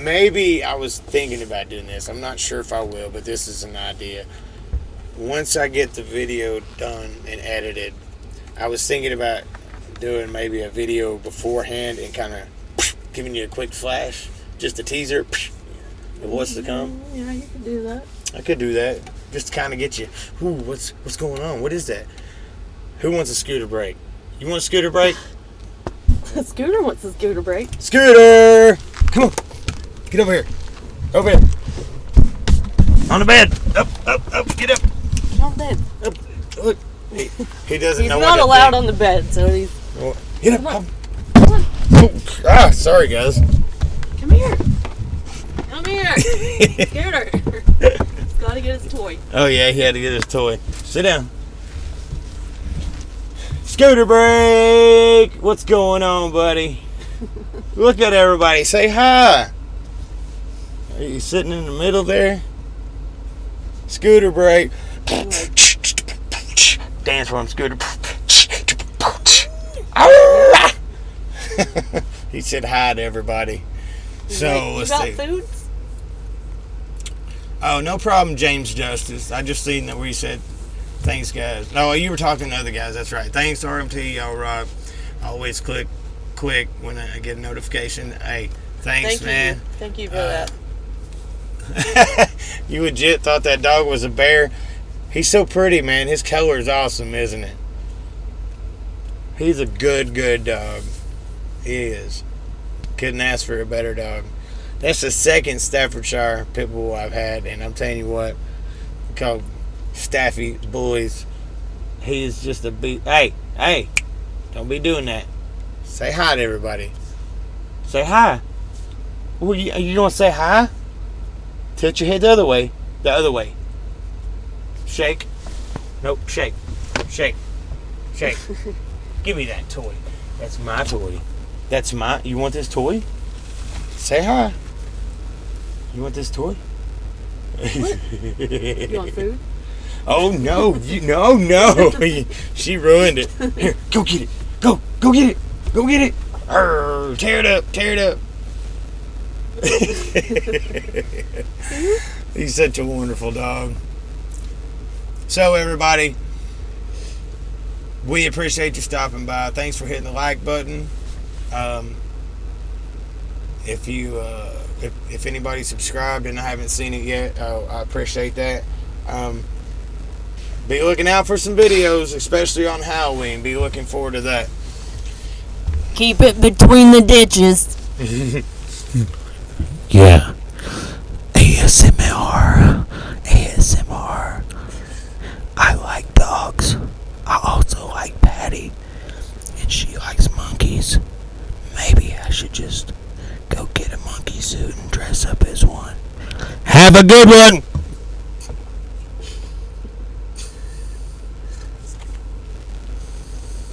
maybe I was thinking about doing this. I'm not sure if I will, but this is an idea. Once I get the video done and edited, I was thinking about doing maybe a video beforehand and kind of giving you a quick flash, just a teaser of what's to come. Yeah, you could do that. I could do that, just to kind of get you. Ooh, what's going on? What is that? Who wants a scooter brake? You want a scooter brake? Scooter wants a scooter brake. Scooter! Come on. Get over here. Over here. On the bed. Up. Get up. Get on the bed. Up. Look. He doesn't know what to do. He's not allowed on the bed, so he's... Well, get up. Come on. Oh, sorry, guys. Come here. Come here. Scooter. He's got to get his toy. Oh, yeah, he had to get his toy. Sit down. Scooter break. What's going on, buddy? Look at everybody. Say hi. Are you sitting in the middle there? Scooter break. Dance for him, Scooter. He said hi to everybody. So let's see. Foods? Oh, no problem, James Justice. I just seen that where you said, thanks, guys. No, you were talking to other guys. That's right. Thanks, RMT. Y'all rock. Always click quick when I get a notification. Hey, thanks, man. Thank you for that. You legit thought that dog was a bear? He's so pretty, man. His color is awesome, isn't it? He's a good dog. He is. Couldn't ask for a better dog. That's the second Staffordshire pit bull I've had, and I'm telling you what, called Staffy boys. He is just a beat. Hey, don't be doing that. Say hi to everybody. Say hi. Well, you don't say hi? Tilt your head the other way. The other way. Shake. Nope, shake. Shake. Shake. Give me that toy. That's my toy. That's my... You want this toy? Say hi. You want this toy? What? You want food? Oh, no. No. She ruined it. Here, go get it. Go get it. Go get it. Arr, tear it up. He's such a wonderful dog. So everybody, we appreciate you stopping by. Thanks for hitting the like button. If anybody subscribed and I haven't seen it yet, I appreciate that. Be looking out for some videos, especially on Halloween. Be looking forward to that. Keep it between the ditches. Yeah. ASMR. I like dogs. I also like Patty. And she likes monkeys. Maybe I should just go get a monkey suit and dress up as one. Have a good one.